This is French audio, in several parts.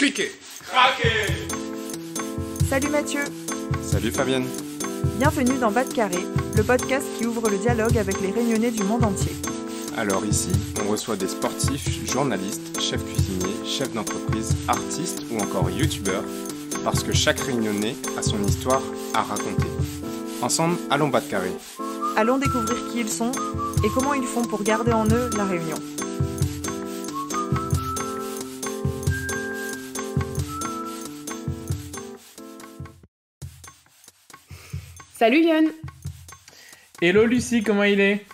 Cliquez. Craquez. Salut Mathieu. Salut Fabienne. Bienvenue dans Bas de Carré, le podcast qui ouvre le dialogue avec les Réunionnais du monde entier. Alors ici, on reçoit des sportifs, journalistes, chefs cuisiniers, chefs d'entreprise, artistes ou encore youtubeurs, parce que chaque Réunionnais a son histoire à raconter. Ensemble, allons Bas de Carré. Allons découvrir qui ils sont et comment ils font pour garder en eux la Réunion. Salut Yann. Hello Lucie, comment il est ?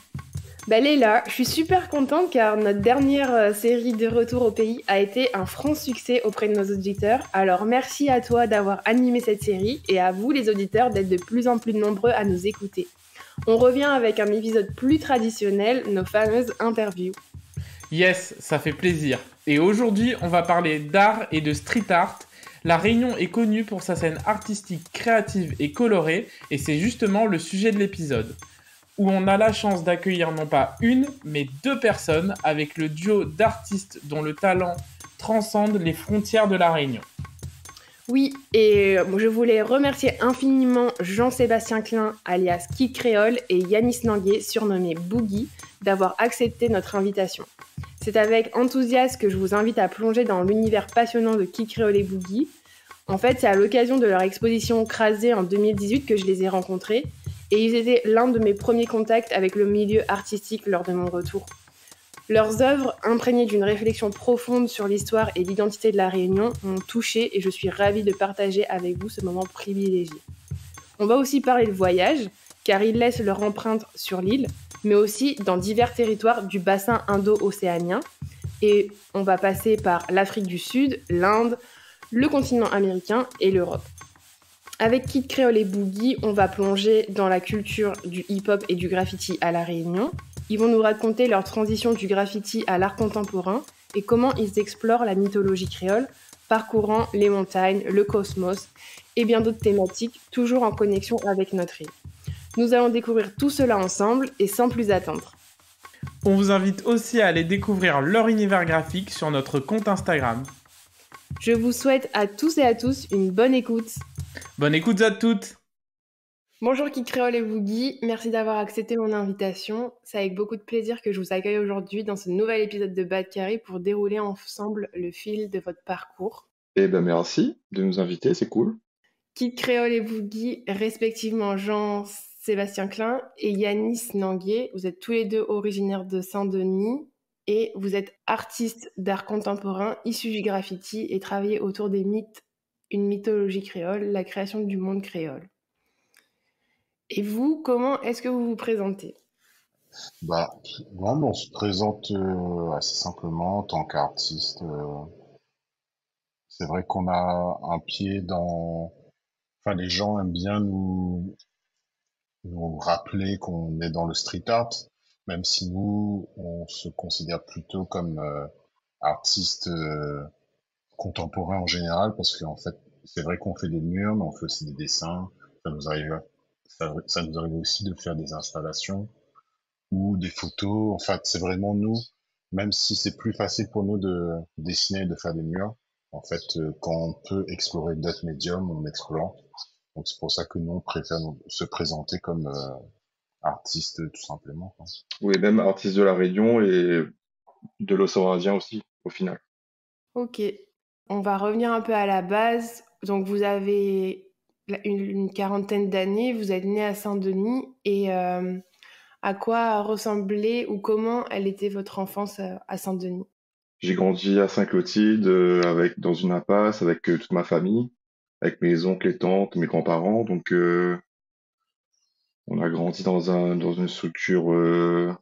Elle est là, je suis super contente car notre dernière série de retour au pays a été un franc succès auprès de nos auditeurs. Alors merci à toi d'avoir animé cette série et à vous les auditeurs d'être de plus en plus nombreux à nous écouter. On revient avec un épisode plus traditionnel, nos fameuses interviews. Yes, ça fait plaisir. Et aujourd'hui, on va parler d'art et de street art. La Réunion est connue pour sa scène artistique créative et colorée, et c'est justement le sujet de l'épisode, où on a la chance d'accueillir non pas une, mais deux personnes avec le duo d'artistes dont le talent transcende les frontières de la Réunion. Oui, et je voulais remercier infiniment Jean-Sébastien Klein, alias Kid Créole, et Yanis Nangué, surnommé Boogie, d'avoir accepté notre invitation. C'est avec enthousiasme que je vous invite à plonger dans l'univers passionnant de Kid Créole et Boogie. En fait, c'est à l'occasion de leur exposition Crasé en 2018 que je les ai rencontrés, et ils étaient l'un de mes premiers contacts avec le milieu artistique lors de mon retour. Leurs œuvres, imprégnées d'une réflexion profonde sur l'histoire et l'identité de la Réunion, m'ont touchée et je suis ravie de partager avec vous ce moment privilégié. On va aussi parler de voyage, car ils laissent leur empreinte sur l'île, mais aussi dans divers territoires du bassin indo-océanien. Et on va passer par l'Afrique du Sud, l'Inde, le continent américain et l'Europe. Avec Kid Créole et Boogie, on va plonger dans la culture du hip-hop et du graffiti à La Réunion. Ils vont nous raconter leur transition du graffiti à l'art contemporain et comment ils explorent la mythologie créole, parcourant les montagnes, le cosmos et bien d'autres thématiques, toujours en connexion avec notre île. Nous allons découvrir tout cela ensemble et sans plus attendre. On vous invite aussi à aller découvrir leur univers graphique sur notre compte Instagram. Je vous souhaite à tous et à tous une bonne écoute. Bonne écoute à toutes. Bonjour Kid Créole et Boogie, merci d'avoir accepté mon invitation. C'est avec beaucoup de plaisir que je vous accueille aujourd'hui dans ce nouvel épisode de Bas de Carré pour dérouler ensemble le fil de votre parcours. Merci de nous inviter, c'est cool. Kid Créole et Boogie, respectivement Jean-Sébastien Klein et Yanis Nangué, vous êtes tous les deux originaires de Saint-Denis et vous êtes artistes d'art contemporain issus du graffiti et travaillez autour des mythes, une mythologie créole, la création du monde créole. Et vous, comment est-ce que vous vous présentez ? Moi, on se présente assez simplement en tant qu'artiste. C'est vrai qu'on a un pied dans... Enfin, les gens aiment bien nous rappeler qu'on est dans le street art, même si nous, on se considère plutôt comme artistes contemporains en général, parce qu'en fait, c'est vrai qu'on fait des murs, mais on fait aussi des dessins. Ça nous arrive aussi de faire des installations ou des photos. En fait, c'est vraiment nous, même si c'est plus facile pour nous de dessiner et de faire des murs. En fait, quand on peut explorer d'autres médiums, on explore. Donc c'est pour ça que nous, on préfère se présenter comme artistes, tout simplement, quoi. Oui, même artiste de la Réunion et de l'océan Indien aussi, au final. Ok, on va revenir un peu à la base. Donc vous avez une quarantaine d'années, vous êtes né à Saint-Denis et à quoi ressemblait ou comment elle était votre enfance à Saint-Denis ? J'ai grandi à Saint-Clotilde dans une impasse avec toute ma famille, avec mes oncles et tantes, mes grands-parents. Donc on a grandi dans une structure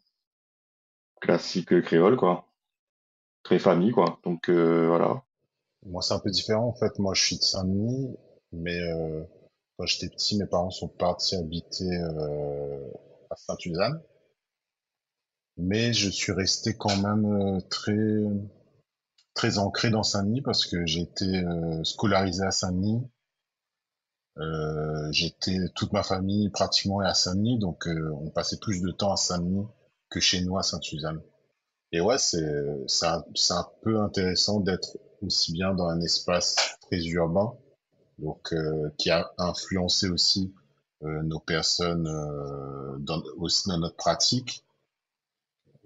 classique créole, quoi. Très famille, quoi. Donc voilà. Moi, c'est un peu différent, en fait. Moi, je suis de Saint-Denis, mais quand j'étais petit, mes parents sont partis habiter à Sainte-Suzanne. Mais je suis resté quand même très ancré dans Saint-Denis parce que j'ai été scolarisé à Saint-Denis. Toute ma famille pratiquement est à Saint-Denis, donc on passait plus de temps à Saint-Denis que chez nous à Sainte-Suzanne. Et ouais, c'est un peu intéressant d'être aussi bien dans un espace très urbain, donc qui a influencé aussi nos personnes aussi dans notre pratique,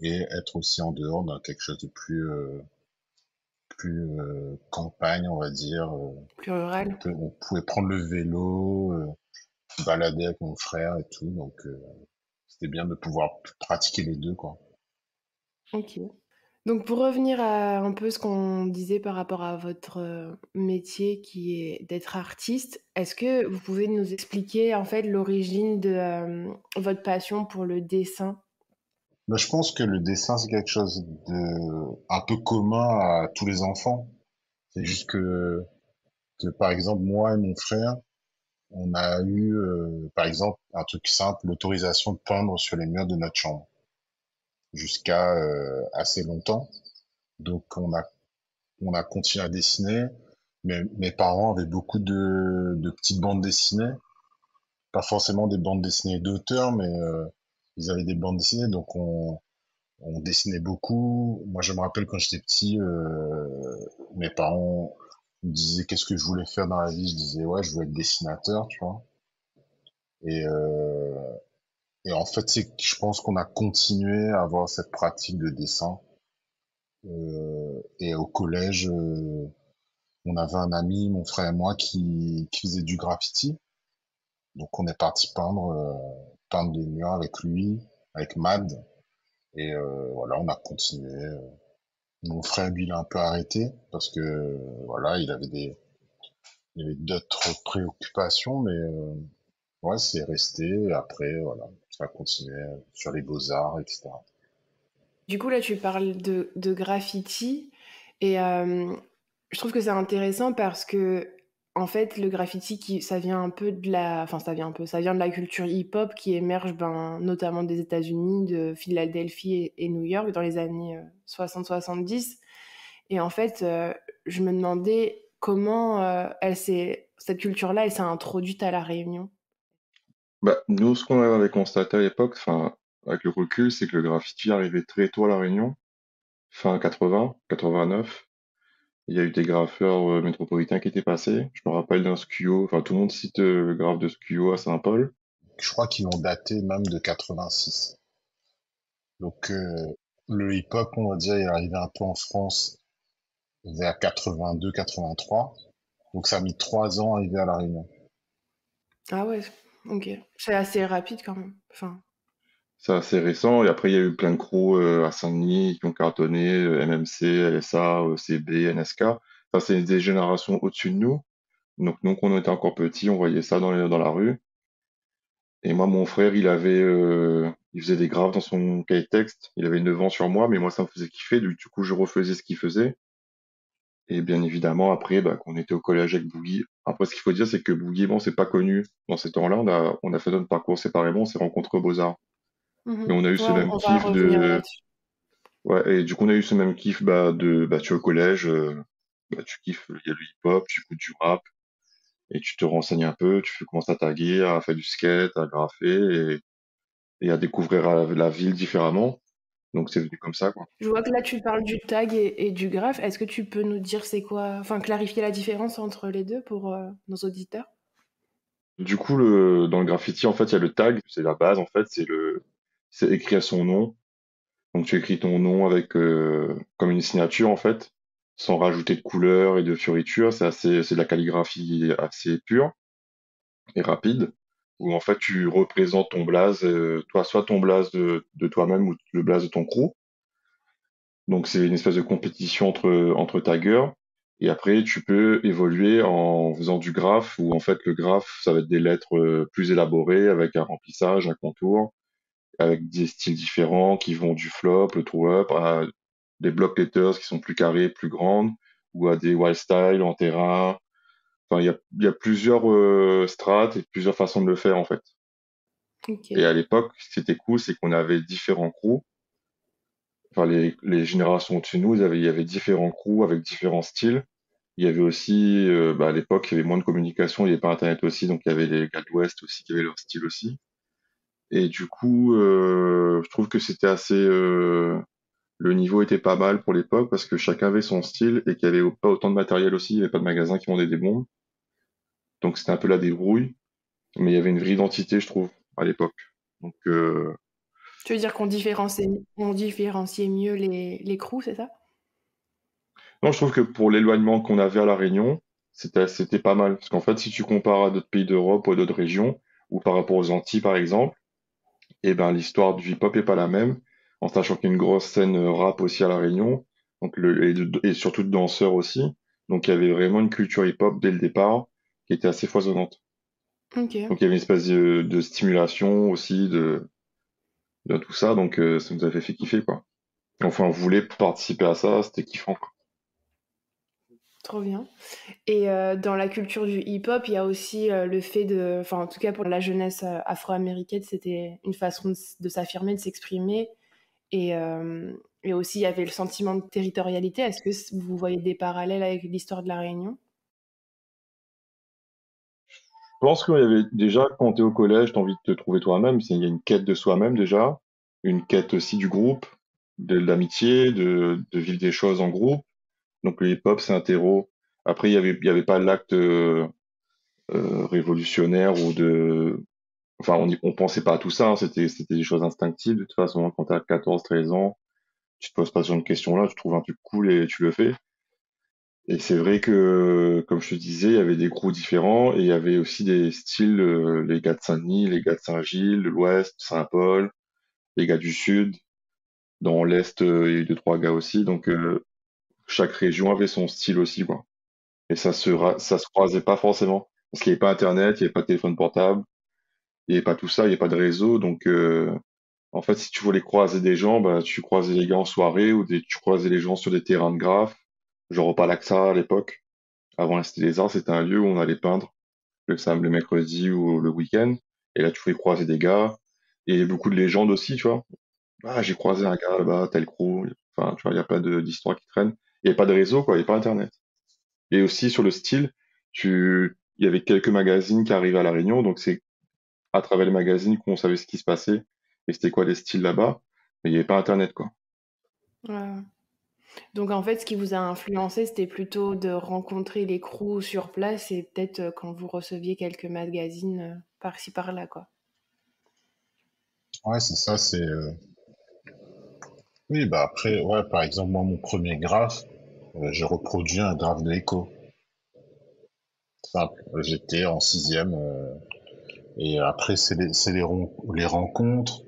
et être aussi en dehors dans quelque chose de plus campagne, on va dire. Plus rural. On pouvait prendre le vélo, se balader avec mon frère et tout, donc c'était bien de pouvoir pratiquer les deux, quoi. Ok. Donc pour revenir à un peu ce qu'on disait par rapport à votre métier qui est d'être artiste, est-ce que vous pouvez nous expliquer en fait l'origine de votre passion pour le dessin? Mais je pense que le dessin, c'est quelque chose de un peu commun à tous les enfants. C'est juste que par exemple, moi et mon frère, on a eu, par exemple, un truc simple, l'autorisation de peindre sur les murs de notre chambre jusqu'à assez longtemps. Donc on a continué à dessiner. Mes parents avaient beaucoup de petites bandes dessinées, pas forcément des bandes dessinées d'auteurs, mais ils avaient des bandes dessinées, donc on dessinait beaucoup. Moi, je me rappelle quand j'étais petit, mes parents me disaient qu'est-ce que je voulais faire dans la vie. Je disais ouais, je veux être dessinateur, tu vois. Et, euh, et en fait, je pense qu'on a continué à avoir cette pratique de dessin. Et au collège, on avait un ami, mon frère et moi, qui faisait du graffiti. Donc on est parti peindre des murs avec lui, avec Mad. Et voilà, on a continué. Mon frère, lui, il a un peu arrêté parce que voilà, il avait d'autres préoccupations, mais ouais, c'est resté. Et après, voilà, ça a continué sur les beaux-arts, etc. Du coup là tu parles de graffiti et je trouve que c'est intéressant parce que en fait le graffiti ça vient un peu de la, enfin ça vient de la culture hip-hop qui émerge ben, notamment des États-Unis, de Philadelphie et New York dans les années 60-70. Et en fait, je me demandais comment cette culture-là, elle s'est introduite à La Réunion. Bah, nous, ce qu'on avait constaté à l'époque, enfin, avec le recul, c'est que le graffiti arrivait très tôt à La Réunion, fin 80, 89. Il y a eu des graffeurs métropolitains qui étaient passés. Je me rappelle d'un Skio, enfin, tout le monde cite le graphe de Skio à Saint-Paul. Je crois qu'ils l'ont daté même de 86. Donc le hip-hop, on va dire, il est arrivé un peu en France vers 82, 83. Donc ça a mis 3 ans à arriver à La Réunion. Ah ouais, ok. C'est assez rapide quand même. Enfin, C'est assez récent. Et après, il y a eu plein de crews à Saint-Denis qui ont cartonné, MMC, LSA, CB, NSK. Enfin, c'est des générations au-dessus de nous. Donc, nous, quand on était encore petits, on voyait ça dans la rue. Et moi, mon frère, il faisait des graphes dans son cahier de texte. Il avait 9 ans sur moi, mais moi, ça me faisait kiffer. Du coup, je refaisais ce qu'il faisait. Et bien évidemment, après, bah, quand on était au collège avec Boogie. Après, ce qu'il faut dire, c'est que Boogie, bon, c'est pas connu dans ces temps-là. On a fait notre parcours séparément, on s'est rencontrés aux Beaux-Arts. Mais mhm. on a eu Ouais, ce même on va kiff revenir de, là-dessus. ouais, et du coup, on a eu ce même kiff, bah, tu es au collège, bah, tu kiffes, il y a le hip-hop, tu écoutes du rap, et tu te renseignes un peu, tu commences à taguer, à faire du skate, à graffer, et à découvrir la ville différemment. Donc, c'est venu comme ça, quoi. Je vois que là, tu parles du tag et du graphe. Est-ce que tu peux nous dire c'est quoi, enfin, clarifier la différence entre les deux pour nos auditeurs? Du coup, dans le graffiti, en fait, il y a le tag, c'est la base, en fait, c'est écrit à son nom. Donc, tu écris ton nom avec, comme une signature, en fait, sans rajouter de couleurs et de fioritures. C'est de la calligraphie assez pure et rapide, où en fait, tu représentes ton blaze, toi, soit ton blaze de toi-même ou le blaze de ton crew. Donc, c'est une espèce de compétition entre taggers. Et après, tu peux évoluer en faisant du graphe, où en fait, le graphe, ça va être des lettres plus élaborées, avec un remplissage, un contour, avec des styles différents qui vont du flop, le throw-up, à des block letters qui sont plus carrés, plus grandes, ou à des wild style en terrain. Enfin, il y a plusieurs strates et plusieurs façons de le faire, en fait. Ok. Et à l'époque, ce qui était cool, c'est qu'on avait différents crews. Enfin, les générations au-dessus de nous, il y avait différents crews avec différents styles. Il y avait aussi, bah, à l'époque, il y avait moins de communication, il n'y avait pas Internet aussi, donc il y avait les gars de l'Ouest aussi qui avaient leur style aussi. Et du coup, je trouve que c'était assez le niveau était pas mal pour l'époque parce que chacun avait son style et qu'il y avait pas autant de matériel aussi. Il n'y avait pas de magasins qui vendaient des bombes. Donc c'était un peu la débrouille. Mais il y avait une vraie identité, je trouve, à l'époque. Donc, Tu veux dire on différenciait mieux les crews, c'est ça? non, je trouve que pour l'éloignement qu'on avait à La Réunion, c'était pas mal. Parce qu'en fait, si tu compares à d'autres pays d'Europe ou à d'autres régions, ou par rapport aux Antilles, par exemple, eh ben, l'histoire du hip-hop est pas la même, en sachant qu'il y a une grosse scène rap aussi à La Réunion, donc et surtout de danseurs aussi. Donc, il y avait vraiment une culture hip-hop dès le départ qui était assez foisonnante. Ok. Donc, il y avait une espèce de stimulation aussi de tout ça, donc ça nous avait fait kiffer, quoi. Enfin, on voulait participer à ça, c'était kiffant, quoi. Trop bien. Et dans la culture du hip-hop, il y a aussi le fait de, enfin en tout cas pour la jeunesse afro-américaine, c'était une façon de s'affirmer, de s'exprimer. Et aussi, il y avait le sentiment de territorialité. Est-ce que vous voyez des parallèles avec l'histoire de la Réunion? Je pense qu'il y avait déjà, quand tu es au collège, tu as envie de te trouver toi-même. Il y a une quête de soi-même déjà, une quête aussi du groupe, de l'amitié, de vivre des choses en groupe. Donc le hip-hop, c'est un terreau. Après, il y avait pas l'acte révolutionnaire ou de... Enfin, on pensait pas à tout ça, hein. C'était des choses instinctives. De toute façon, quand tu as 14, 13 ans, tu te poses pas sur une question-là, tu trouves un truc cool et tu le fais. Et c'est vrai que, comme je te disais, il y avait des crews différents et il y avait aussi des styles, les gars de Saint-Denis, les gars de Saint-Gilles, de l'Ouest, Saint-Paul, les gars du Sud. Dans l'Est, il y a eu deux, trois gars aussi. Donc, chaque région avait son style aussi, quoi. Et ça se croisait pas forcément. Parce qu'il n'y avait pas Internet, il n'y avait pas de téléphone portable, il n'y avait pas tout ça, il n'y avait pas de réseau. Donc, en fait, si tu voulais croiser des gens, bah, tu croisais les gars en soirée ou tu croisais les gens sur des terrains de graphes, genre au Palaxa à l'époque. Avant la Cité des Arts, c'était un lieu où on allait peindre le mercredi ou le week-end. Et là, tu pouvais croiser des gars et beaucoup de légendes aussi, tu vois. Ah, j'ai croisé un gars là-bas, tel crew. Enfin, tu vois, il n'y a pas d'histoire qui traîne. Il n'y a pas de réseau, quoi, il n'y a pas Internet. Et aussi sur le style, il y avait quelques magazines qui arrivaient à La Réunion, donc c'est à travers les magazines qu'on savait ce qui se passait et c'était quoi les styles là-bas. Mais il n'y avait pas Internet, quoi. Ouais. Donc en fait, ce qui vous a influencé, c'était plutôt de rencontrer les crews sur place et peut-être quand vous receviez quelques magazines par-ci par-là, quoi. Ouais, c'est ça, Oui, bah après, ouais, par exemple, moi, mon premier graphe, j'ai reproduit un graphe de Echo. Simple. J'étais en sixième, et après, les rencontres.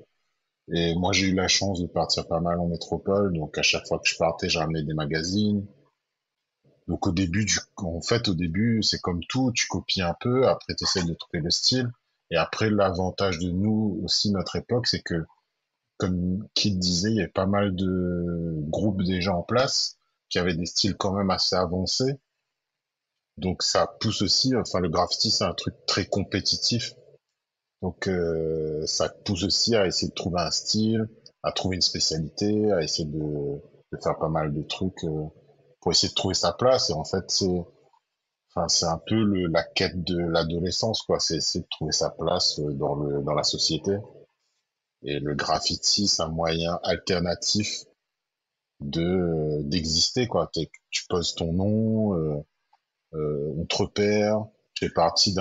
Et moi, j'ai eu la chance de partir pas mal en métropole, donc à chaque fois que je partais, je ramenais des magazines. Donc au début, c'est comme tout, tu copies un peu, après tu essaies de trouver le style. Et après, l'avantage de nous aussi, notre époque, c'est que, comme Kid disait, il y avait pas mal de groupes déjà en place, qui avaient des styles quand même assez avancés. Donc ça pousse aussi, enfin le graffiti, c'est un truc très compétitif. Donc ça pousse aussi à essayer de trouver un style, à trouver une spécialité, à essayer de faire pas mal de trucs pour essayer de trouver sa place. Et en fait, c'est un peu la quête de l'adolescence, quoi. C'est essayer de trouver sa place dans la société. Et le graffiti, c'est un moyen alternatif d'exister, quoi. Tu poses ton nom, on te repère, tu fais partie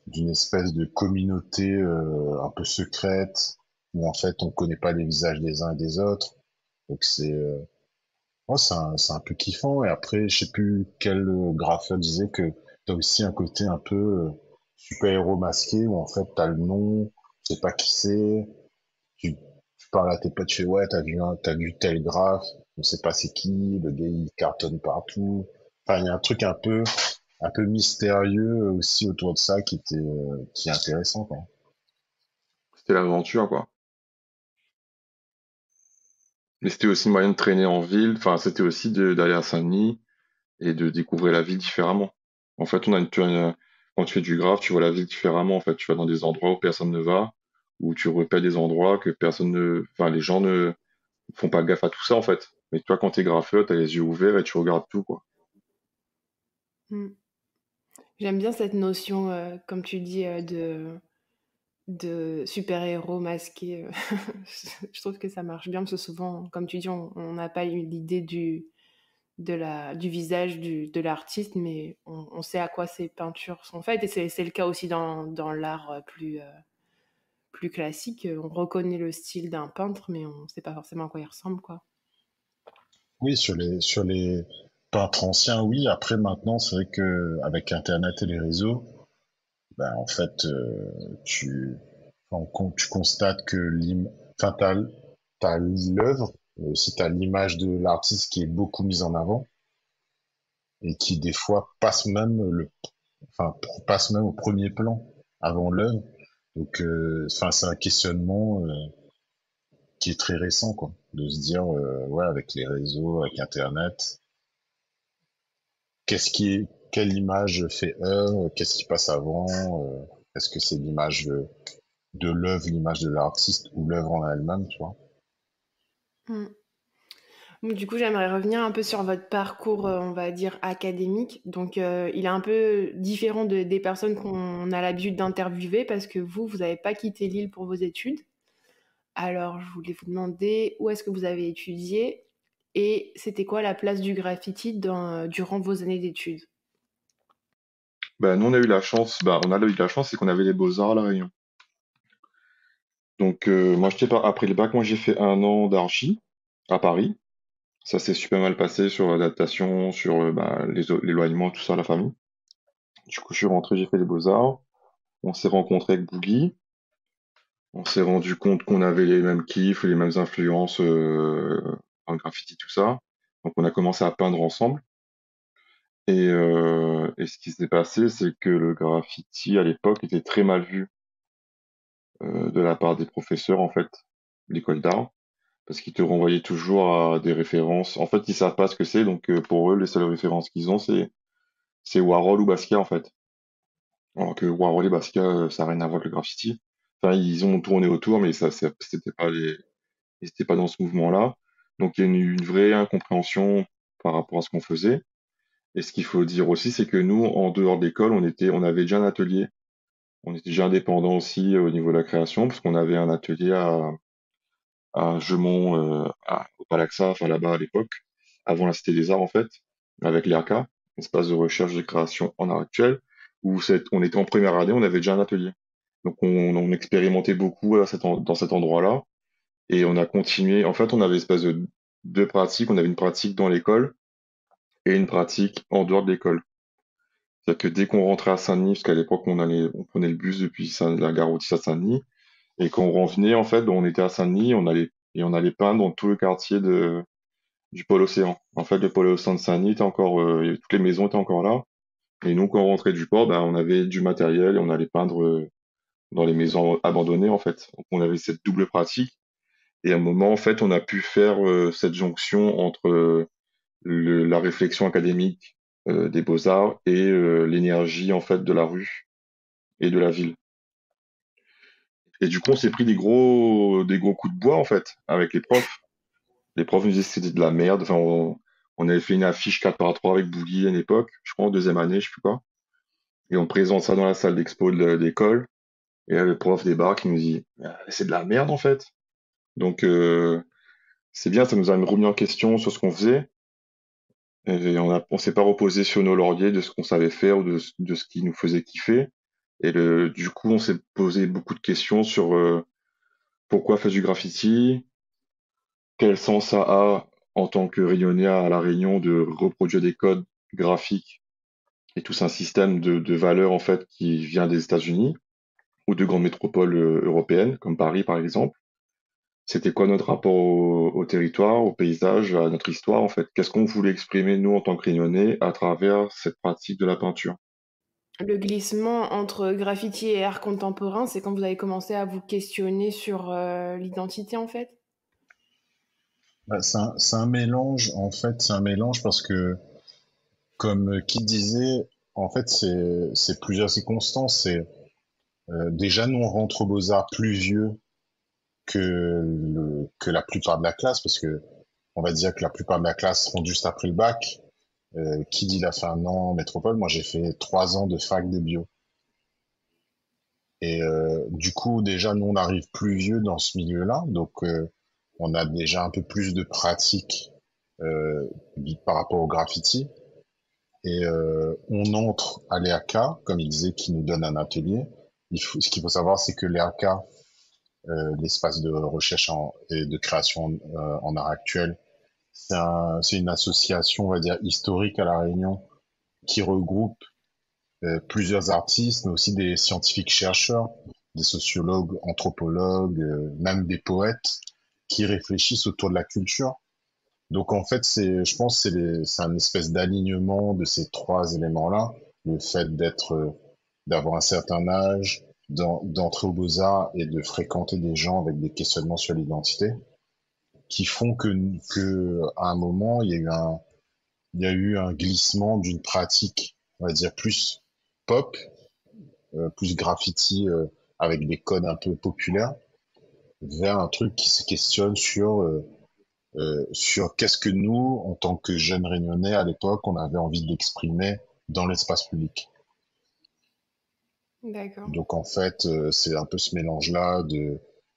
d'une espèce de communauté un peu secrète où en fait on connaît pas les visages des uns et des autres. Donc ouais, c'est un peu kiffant. Et après, je sais plus quel graffeur disait que t'as aussi un côté un peu super-héros masqué où en fait t'as le nom, tu sais pas qui c'est, tu parles à tes potes, tu fais ouais, t'as vu tel graphe, on sait pas c'est qui, le gars il cartonne partout. Enfin, il y a un truc un peu mystérieux aussi autour de ça qui est intéressant, quoi. C'était l'aventure, quoi. Mais c'était aussi moyen de traîner en ville. Enfin, c'était aussi d'aller à Saint-Denis et de découvrir la ville différemment. En fait, quand tu fais du graphe, tu vois la ville différemment. En fait, tu vas dans des endroits où personne ne va, ou tu repères des endroits que personne ne, enfin, les gens ne font pas gaffe à tout ça, en fait. Mais toi, quand t'es graffeur, t'as les yeux ouverts et tu regardes tout, quoi. Mm. J'aime bien cette notion, comme tu dis, de super-héros masqués. Je trouve que ça marche bien parce que souvent, comme tu dis, on n'a pas eu l'idée du visage de l'artiste, mais on sait à quoi ces peintures sont faites. Et c'est le cas aussi dans l'art plus classique. On reconnaît le style d'un peintre, mais on ne sait pas forcément à quoi il ressemble, quoi. Oui, sur les peintres anciens, oui. Après, maintenant, c'est vrai que avec Internet et les réseaux, ben, en fait, tu constates que enfin, t'as l'œuvre, mais aussi t'as l'image de l'artiste qui est beaucoup mise en avant et qui, des fois, passe même au premier plan avant l'œuvre. Donc, enfin, c'est un questionnement qui est très récent, quoi. De se dire, ouais, avec les réseaux, avec Internet, quelle image fait œuvre, qu'est-ce qui passe avant, est-ce que c'est l'image de l'œuvre, l'image de l'artiste ou l'œuvre en elle-même, tu vois. Mm. Donc, du coup, j'aimerais revenir un peu sur votre parcours, on va dire, académique. Donc, il est un peu différent des personnes qu'on a l'habitude d'interviewer parce que vous n'avez pas quitté l'île pour vos études. Alors, je voulais vous demander où est-ce que vous avez étudié et c'était quoi la place du graffiti durant vos années d'études? Bah, nous, on a eu la chance, c'est qu'on avait les Beaux-Arts à La Réunion. Donc, moi, après le bac, moi, j'ai fait 1 an d'archi à Paris. Ça s'est super mal passé sur l'adaptation, sur l'éloignement, tout ça, la famille. Du coup, je suis rentré, j'ai fait les Beaux-Arts. On s'est rencontré avec Boogie. On s'est rendu compte qu'on avait les mêmes kiffs, les mêmes influences en graffiti, tout ça. Donc, on a commencé à peindre ensemble. Et ce qui s'est passé, c'est que le graffiti, à l'époque, était très mal vu de la part des professeurs, en fait, de l'école d'art, parce qu'ils te renvoyaient toujours à des références. En fait, ils savent pas ce que c'est, donc pour eux, les seules références qu'ils ont, c'est Warhol ou Basquiat, en fait. Alors que Warhol et Basquiat, ça n'a rien à voir avec le graffiti. Enfin, ils ont tourné autour, mais ils étaient pas dans ce mouvement-là. Donc, il y a une vraie incompréhension par rapport à ce qu'on faisait. Et ce qu'il faut dire aussi, c'est que nous, en dehors d'école, on avait déjà un atelier. On était déjà indépendant aussi au niveau de la création, parce qu'on avait un atelier à Gemont, au Palaxa, enfin là-bas à l'époque, avant la Cité des Arts en fait, avec l'ERCA, espace de recherche et de création en art actuel, on était en première année, on avait déjà un atelier. Donc on expérimentait beaucoup dans cet endroit-là, et on a continué. En fait, on avait espèce de deux pratiques. On avait une pratique dans l'école et une pratique en dehors de l'école. C'est-à-dire que dès qu'on rentrait à Saint-Denis, parce qu'à l'époque on prenait le bus depuis la gare Autis à Saint-Denis, et quand on revenait, en fait, on était à Saint-Denis, on allait peindre dans tout le quartier du pôle Océan. En fait, le pôle Océan de Saint-Denis était encore, toutes les maisons étaient encore là. Et nous, quand on rentrait du port, ben, on avait du matériel et on allait peindre dans les maisons abandonnées, en fait. Donc, on avait cette double pratique. Et à un moment, en fait, on a pu faire cette jonction entre la réflexion académique des beaux-arts et l'énergie, en fait, de la rue et de la ville. Et du coup, on s'est pris des gros coups de bois, en fait, avec les profs. Les profs nous disaient que c'était de la merde. Enfin, on avait fait une affiche 4x3 avec Boogie à une époque, je crois en deuxième année, je sais plus quoi. Et on présente ça dans la salle d'expo de l'école. Et là, le prof débarque, il nous dit, ah, c'est de la merde, en fait. Donc, c'est bien, ça nous a remis en question sur ce qu'on faisait. Et on s'est pas reposé sur nos lauriers de ce qu'on savait faire ou de ce qui nous faisait kiffer. Et du coup, on s'est posé beaucoup de questions sur pourquoi faire du graffiti, quel sens ça a en tant que Réunionnais à La Réunion de reproduire des codes graphiques et tout un système de valeurs en fait qui vient des États-Unis ou de grandes métropoles européennes comme Paris par exemple. C'était quoi notre rapport au territoire, au paysage, à notre histoire en fait? Qu'est-ce qu'on voulait exprimer nous en tant que Réunionnais à travers cette pratique de la peinture? Le glissement entre graffiti et art contemporain, c'est quand vous avez commencé à vous questionner sur l'identité, en fait? Bah, c'est un mélange, en fait, c'est un mélange parce que, comme qui disait, en fait, c'est plusieurs circonstances. Déjà, nous, on rentre aux Beaux-Arts plus vieux que la plupart de la classe, parce que on va dire que la plupart de la classe rentre juste après le bac. Qui dit il a fait 1 an en métropole, moi j'ai fait 3 ans de fac de bio. Et du coup, déjà, nous, on arrive plus vieux dans ce milieu-là, donc on a déjà un peu plus de pratique euh, par rapport au graffiti. Et on entre à l'EAK, comme il disait, qui nous donne un atelier. Ce qu'il faut savoir, c'est que l'EAK, l'espace de recherche et de création en art actuel, c'est une association, on va dire, historique à La Réunion, qui regroupe plusieurs artistes, mais aussi des scientifiques chercheurs, des sociologues, anthropologues, même des poètes qui réfléchissent autour de la culture. Donc en fait, je pense, que c'est un espèce d'alignement de ces trois éléments-là, le fait d'avoir un certain âge, d'entrer aux Beaux-Arts et de fréquenter des gens avec des questionnements sur l'identité, qui font que à un moment, il y a eu un glissement d'une pratique, on va dire plus pop, plus graffiti avec des codes un peu populaires, vers un truc qui se questionne sur qu'est-ce que nous, en tant que jeunes Réunionnais à l'époque, on avait envie d'exprimer dans l'espace public. D'accord. Donc en fait, c'est un peu ce mélange-là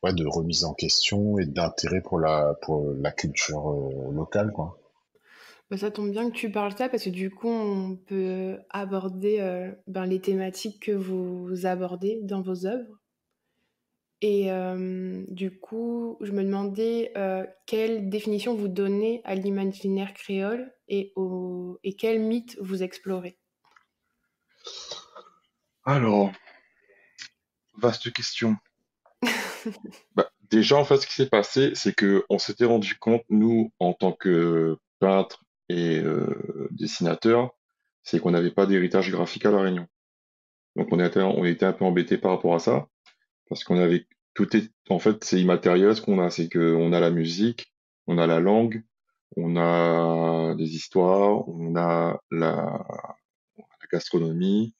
ouais, de remise en question et d'intérêt pour la culture locale, quoi. Bah, ça tombe bien que tu parles ça parce que du coup, on peut aborder les thématiques que vous abordez dans vos œuvres. Et du coup, je me demandais quelle définition vous donnez à l'imaginaire créole et quel mythe vous explorez. Alors, vaste question. Bah, déjà, en fait, ce qui s'est passé, c'est que on s'était rendu compte, nous, en tant que peintres et dessinateurs, c'est qu'on n'avait pas d'héritage graphique à La Réunion. Donc, on était un peu embêtés par rapport à ça, parce qu'on avait tout est, en fait, c'est immatériel ce qu'on a, c'est que on a la musique, on a la langue, on a des histoires, on a la gastronomie,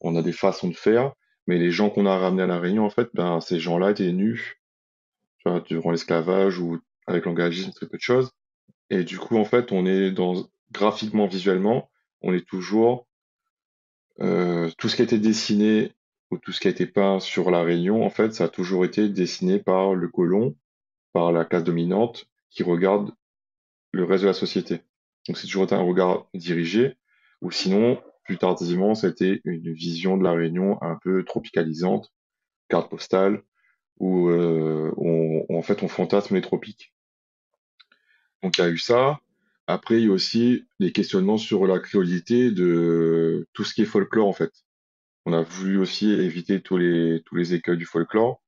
on a des façons de faire, mais les gens qu'on a ramenés à La Réunion, en fait, ben, ces gens-là étaient nus, tu vois, durant l'esclavage ou avec l'engagement, très peu de choses. Et du coup, en fait, on est graphiquement, visuellement, on est toujours, tout ce qui a été dessiné ou tout ce qui a été peint sur La Réunion, en fait, ça a toujours été dessiné par le colon, par la classe dominante, qui regarde le reste de la société. Donc c'est toujours été un regard dirigé, ou sinon, plus tardivement, c'était une vision de La Réunion un peu tropicalisante, carte postale, où en fait on fantasme les tropiques. Donc il y a eu ça. Après, il y a aussi les questionnements sur la créolité de tout ce qui est folklore en fait. On a voulu aussi éviter tous les écueils du folklore,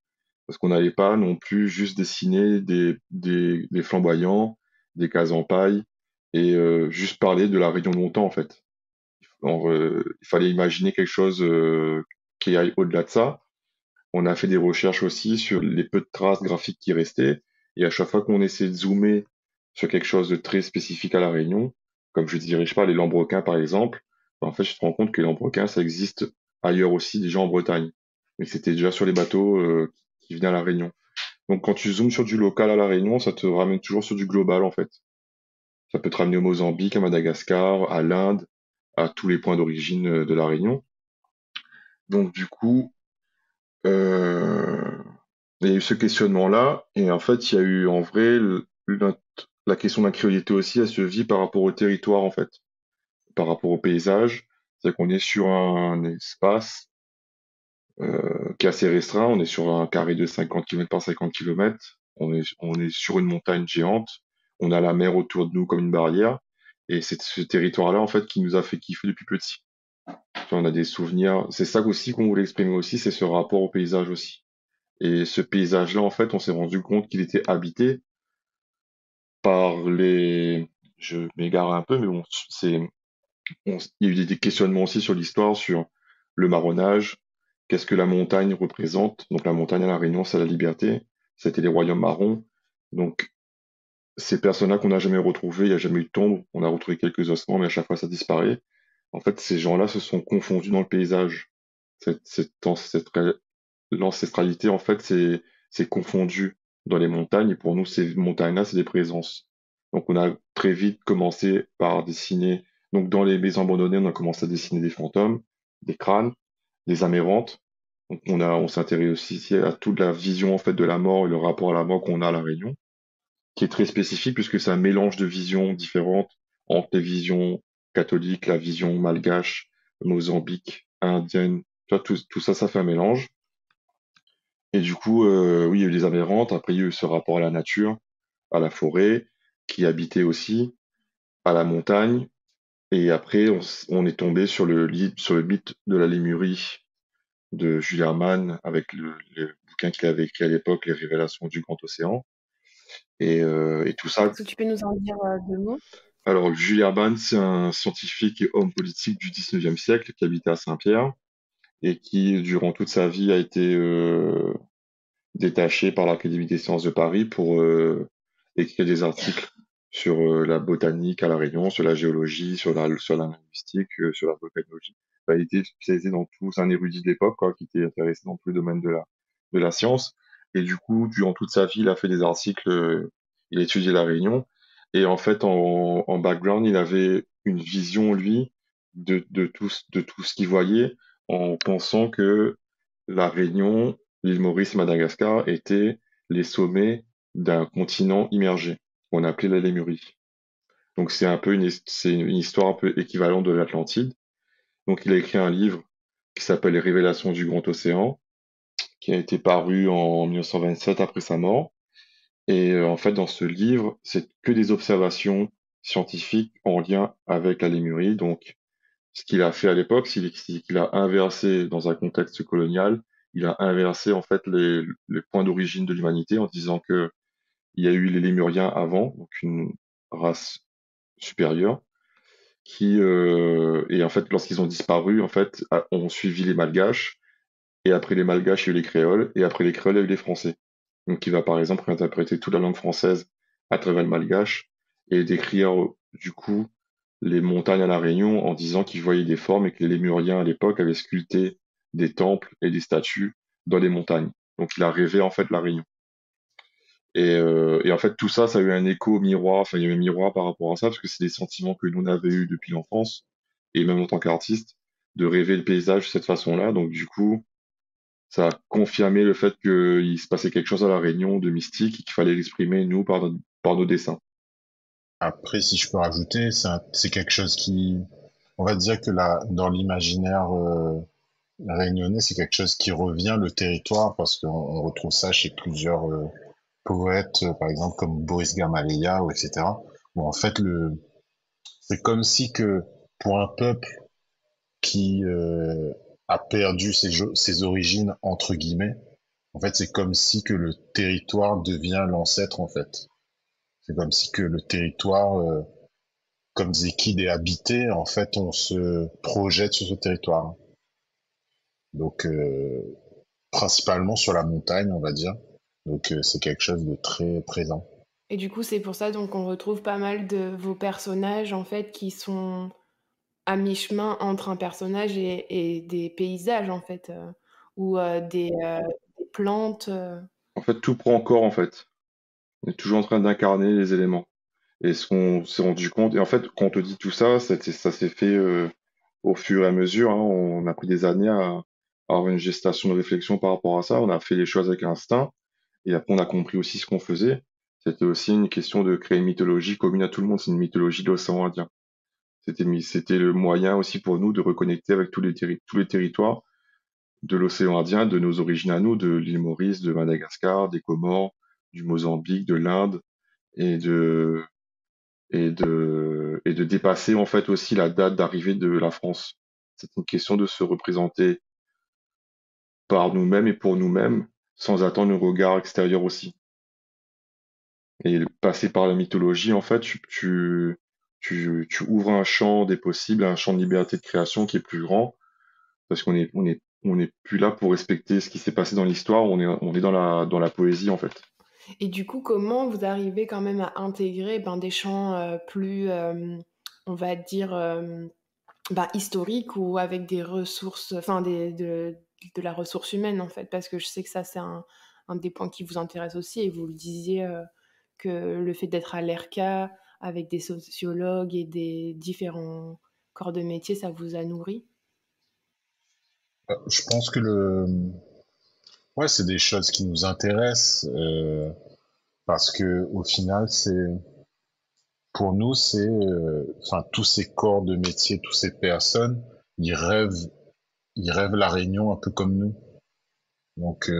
parce qu'on n'allait pas non plus juste dessiner des flamboyants, des cases en paille, et juste parler de la Réunion de longtemps en fait. Il fallait imaginer quelque chose qui aille au-delà de ça. On a fait des recherches aussi sur les peu de traces graphiques qui restaient, et à chaque fois qu'on essaie de zoomer sur quelque chose de très spécifique à La Réunion, comme je dirige pas les lambrequins par exemple, ben, en fait je te rends compte que les lambrequins ça existe ailleurs aussi déjà en Bretagne, mais c'était déjà sur les bateaux qui venaient à La Réunion. Donc quand tu zoomes sur du local à La Réunion, ça te ramène toujours sur du global en fait. Ça peut te ramener au Mozambique, à Madagascar, à l'Inde, à tous les points d'origine de La Réunion. Donc du coup, euh, il y a eu ce questionnement-là, et en fait, il y a eu en vrai la question de la créolité aussi, elle se vit par rapport au territoire en fait, par rapport au paysage. C'est qu'on est sur un espace qui est assez restreint, on est sur un carré de 50 km par 50 km, on est sur une montagne géante, on a la mer autour de nous comme une barrière, et c'est ce territoire-là en fait qui nous a fait kiffer depuis petit. On a des souvenirs, c'est ça aussi qu'on voulait exprimer aussi, c'est ce rapport au paysage aussi. Et ce paysage-là, en fait, on s'est rendu compte qu'il était habité par les... Je m'égare un peu, mais bon, il y a eu des questionnements aussi sur l'histoire, sur le marronnage, qu'est-ce que la montagne représente. Donc la montagne à La Réunion, c'est la liberté, c'était les royaumes marrons. Donc ces personnes-là qu'on n'a jamais retrouvées, il n'y a jamais eu de tombe, on a retrouvé quelques ossements, mais à chaque fois ça disparaît. En fait, ces gens-là se sont confondus dans le paysage. L'ancestralité, en fait, c'est confondu dans les montagnes, et pour nous, ces montagnes-là, c'est des présences. Donc, on a très vite commencé par dessiner, donc dans les maisons abandonnées, on a commencé à dessiner des fantômes, des crânes, des amérantes, Donc on s'intéresse aussi à toute la vision en fait de la mort et le rapport à la mort qu'on a à La Réunion, qui est très spécifique puisque c'est un mélange de visions différentes entre les visions catholiques, la vision malgache, mozambique, indienne, tu vois, tout ça, ça fait un mélange. Et du coup, oui, il y a eu les aberrantes, après il y a eu ce rapport à la nature, à la forêt, qui habitait aussi, à la montagne, et après on est tombé sur le mythe de la Lémurie de Jules Hermann, avec le bouquin qu'il avait écrit à l'époque, Les Révélations du Grand Océan, et tout ça. Est-ce que tu peux nous en dire deux mots? Alors, Jules Hermann, c'est un scientifique et homme politique du 19e siècle qui habitait à Saint-Pierre et qui, durant toute sa vie, a été détaché par l'Académie des sciences de Paris pour écrire des articles sur la botanique à La Réunion, sur la géologie, sur la linguistique, sur la volcanologie. Enfin, il était spécialisé dans tout, c'est un érudit de l'époque, quoi, qui était intéressé dans tous les domaines de la science. Et du coup, durant toute sa vie, il a fait des articles, il a étudié La Réunion. Et en fait, en background, il avait une vision, lui, de tout ce qu'il voyait, en pensant que La Réunion, l'île Maurice et Madagascar étaient les sommets d'un continent immergé, qu'on appelait la Lémurie. Donc c'est un peu c'est une histoire un peu équivalente de l'Atlantide. Donc il a écrit un livre qui s'appelle Les Révélations du Grand Océan, qui a été paru en 1927 après sa mort. Et en fait, dans ce livre, c'est que des observations scientifiques en lien avec la Lémurie. Donc, ce qu'il a fait à l'époque, c'est qu'il a inversé, dans un contexte colonial, il a inversé en fait les points d'origine de l'humanité en disant que il y a eu les Lémuriens avant, donc une race supérieure, et en fait, lorsqu'ils ont disparu, en fait, ont suivi les Malgaches, et après les Malgaches, il y a eu les Créoles, et après les Créoles, il y a eu les Français. Donc, il va par exemple réinterpréter toute la langue française à travers le Malgache et décrire du coup les montagnes à La Réunion en disant qu'il voyait des formes et que les Lémuriens à l'époque avaient sculpté des temples et des statues dans les montagnes. Donc, il a rêvé en fait La Réunion. Et en fait, tout ça, ça a eu un écho miroir, enfin, il y a eu un miroir par rapport à ça, parce que c'est des sentiments que nous, on avait eu depuis l'enfance, et même en tant qu'artiste, de rêver le paysage de cette façon-là. Donc, du coup, ça a confirmé le fait qu'il se passait quelque chose à La Réunion de mystique et qu'il fallait l'exprimer, nous, par nos dessins. Après, si je peux rajouter, c'est quelque chose qui, on va dire que là, dans l'imaginaire réunionnais, c'est quelque chose qui revient le territoire parce qu'on retrouve ça chez plusieurs poètes, par exemple comme Boris Gamaleya ou etc. Où en fait c'est comme si que pour un peuple qui a perdu ses origines entre guillemets, en fait c'est comme si que le territoire devient l'ancêtre en fait. C'est comme si que le territoire, comme disait Kid, est habité. En fait, on se projette sur ce territoire. Donc, principalement sur la montagne, on va dire. Donc, c'est quelque chose de très présent. Et du coup, c'est pour ça donc qu'on retrouve pas mal de vos personnages en fait qui sont à mi-chemin entre un personnage et des paysages en fait, ou des plantes. En fait, tout prend corps, en fait. On est toujours en train d'incarner les éléments. Et ce qu'on s'est rendu compte, et en fait, quand on te dit tout ça, ça s'est fait au fur et à mesure, hein. On a pris des années à avoir une gestation de réflexion par rapport à ça. On a fait les choses avec instinct, et après, on a compris aussi ce qu'on faisait. C'était aussi une question de créer une mythologie commune à tout le monde. C'est une mythologie de l'océan Indien. C'était le moyen aussi pour nous de reconnecter avec tous les territoires de l'océan Indien, de nos origines à nous, de l'île Maurice, de Madagascar, des Comores, du Mozambique, de l'Inde, et et de dépasser en fait aussi la date d'arrivée de la France. C'est une question de se représenter par nous-mêmes et pour nous-mêmes, sans attendre le regard extérieur aussi. Et passer par la mythologie, en fait, tu ouvres un champ des possibles, un champ de liberté de création qui est plus grand, parce on est plus là pour respecter ce qui s'est passé dans l'histoire, on est dans la poésie, en fait. Et du coup, comment vous arrivez quand même à intégrer des champs plus, on va dire, historiques ou avec des ressources, enfin de la ressource humaine en fait, parce que je sais que ça c'est un des points qui vous intéresse aussi et vous le disiez que le fait d'être à l'ERCA avec des sociologues et des différents corps de métier, ça vous a nourri. Je pense que ouais, c'est des choses qui nous intéressent parce que au final, pour nous, enfin, tous ces corps de métier, toutes ces personnes, ils rêvent, ils rêvent la Réunion un peu comme nous. Donc,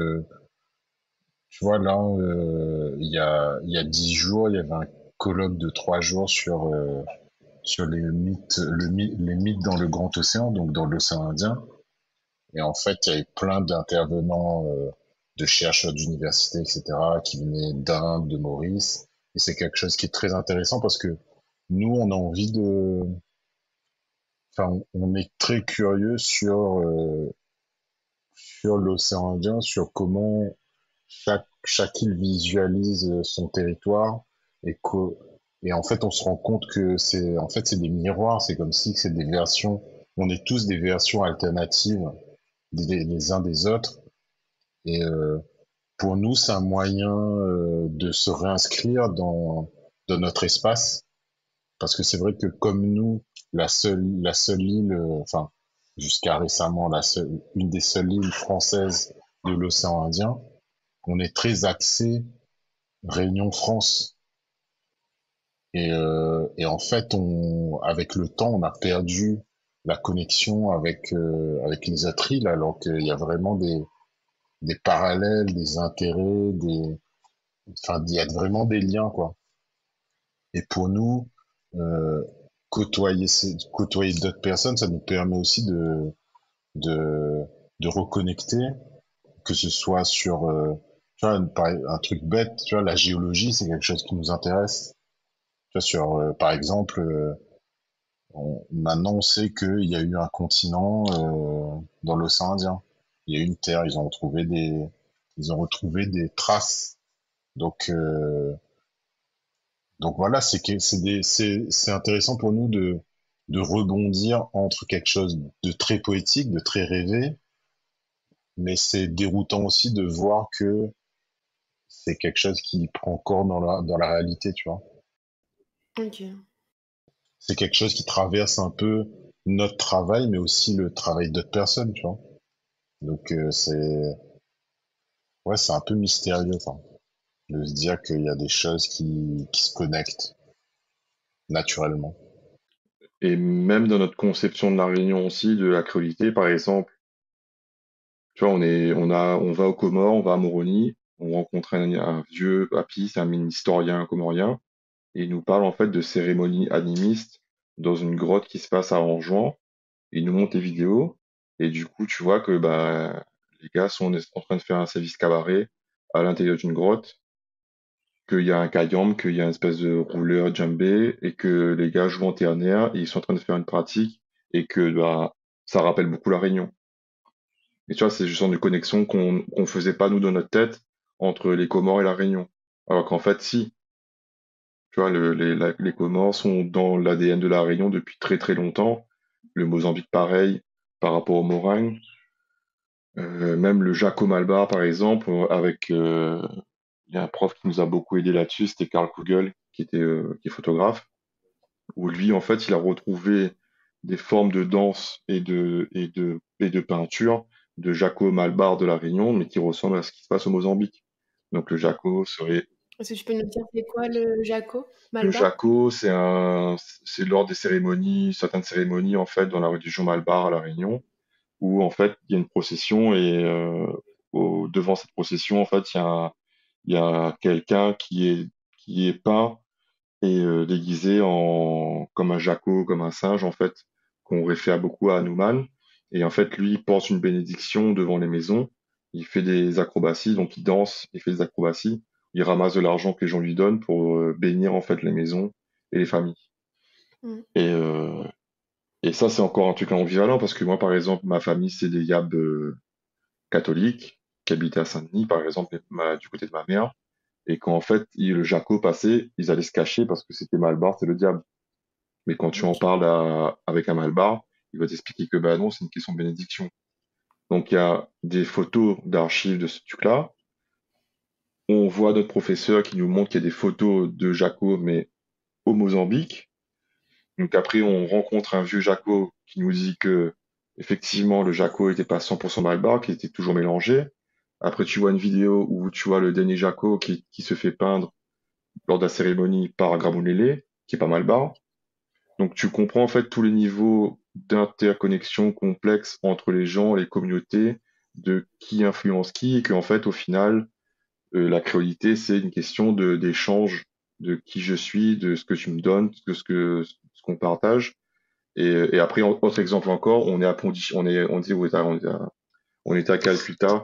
tu vois, là, il y a 10 jours, il y avait un colloque de 3 jours sur les mythes, les mythes dans le Grand Océan, donc dans l'océan Indien. Et en fait, il y avait plein d'intervenants, de chercheurs d'université, etc., qui venaient d'Inde, de Maurice. Et c'est quelque chose qui est très intéressant parce que nous, on a envie enfin, on est très curieux sur l'océan Indien, sur comment chaque île visualise son territoire et que, et en fait, on se rend compte que en fait, c'est des miroirs, c'est comme si c'est des versions, on est tous des versions alternatives les uns des autres. Et pour nous, c'est un moyen de se réinscrire dans notre espace. Parce que c'est vrai que comme nous, la seule île, enfin, jusqu'à récemment, une des seules îles françaises de l'océan Indien, on est très axé Réunion France. Et en fait, avec le temps, on a perdu la connexion avec les autres îles, alors qu'il y a vraiment des parallèles, des intérêts, enfin, il y a vraiment des liens, quoi. Et pour nous, euh, côtoyer d'autres personnes, ça nous permet aussi de, de reconnecter, que ce soit tu vois, un truc bête, tu vois, la géologie, c'est quelque chose qui nous intéresse. Tu vois, par exemple, maintenant on sait qu'il y a eu un continent dans l'océan Indien. Il y a eu une terre, ils ont retrouvé des traces. Donc, donc voilà, c'est intéressant pour nous de rebondir entre quelque chose de très poétique, de très rêvé, mais c'est déroutant aussi de voir que c'est quelque chose qui prend corps dans la réalité, tu vois. Ok. C'est quelque chose qui traverse un peu notre travail, mais aussi le travail d'autres personnes, tu vois. Donc ouais, c'est un peu mystérieux, quoi, de se dire qu'il y a des choses qui se connectent naturellement. Et même dans notre conception de la Réunion aussi, de la créolité, par exemple, tu vois, on va aux Comores, on va à Moroni, on rencontre un vieux papy, c'est un mini historien comorien, et il nous parle en fait de cérémonies animistes dans une grotte qui se passe à Anjouan. Il nous montre les vidéos, et du coup, tu vois que bah, les gars sont en train de faire un service cabaret à l'intérieur d'une grotte, qu'il y a un kayam, qu'il y a une espèce de rouleur djembé, et que les gars jouent en ternaire, et ils sont en train de faire une pratique, et que bah, ça rappelle beaucoup la Réunion. Et tu vois, c'est juste une connexion qu'on faisait pas nous dans notre tête entre les Comores et la Réunion. Alors qu'en fait, si. Tu vois, les Comores sont dans l'ADN de la Réunion depuis très très longtemps. Le Mozambique, pareil, par rapport au Morang. Même le Jaco Malbar, par exemple, il y a un prof qui nous a beaucoup aidé là-dessus, c'était Karl Kugel, qui est photographe, où lui, en fait, il a retrouvé des formes de danse et de peinture de Jaco Malbar de la Réunion, mais qui ressemblent à ce qui se passe au Mozambique. Donc le Jaco serait Est-ce que tu peux nous dire c'est quoi le Jaco Le Malbar? Jaco, c'est lors des cérémonies, certaines cérémonies en fait dans la religion Malbar à La Réunion, où en fait il y a une procession et devant cette procession en fait il y a quelqu'un qui est peint et déguisé comme un Jaco, comme un singe en fait, qu'on réfère beaucoup à Hanuman. Et en fait lui il porte une bénédiction devant les maisons, il fait des acrobaties, donc il danse, il fait des acrobaties, il ramasse de l'argent que les gens lui donnent pour bénir en fait les maisons et les familles. Mm. Et, et ça, c'est encore un truc ambivalent parce que moi, par exemple, ma famille, c'est des Yab catholiques qui habitaient à Saint-Denis, par exemple, du côté de ma mère. Et quand en fait, le Jaco passait, ils allaient se cacher parce que c'était Malbar, c'est le diable. Mais quand tu en Ok. parles avec un Malbar, il va t'expliquer que bah non, c'est une question de bénédiction. Donc il y a des photos d'archives de ce truc-là. On voit notre professeur qui nous montre qu'il y a des photos de Jaco, mais au Mozambique. Donc après, on rencontre un vieux Jaco qui nous dit que effectivement, le Jaco était pas 100% Malbar, qui était toujours mélangé. Après, tu vois une vidéo où tu vois le Denis Jaco qui se fait peindre lors de la cérémonie par Gramulele, qui est pas Malbar. Donc, tu comprends en fait tous les niveaux d'interconnexion complexe entre les gens, les communautés, de qui influence qui, et qu'en fait, au final, la créolité, c'est une question d'échange, de qui je suis, de ce que tu me donnes, ce qu'on partage. Et après, autre exemple encore, on est à on dit on est à Calcutta,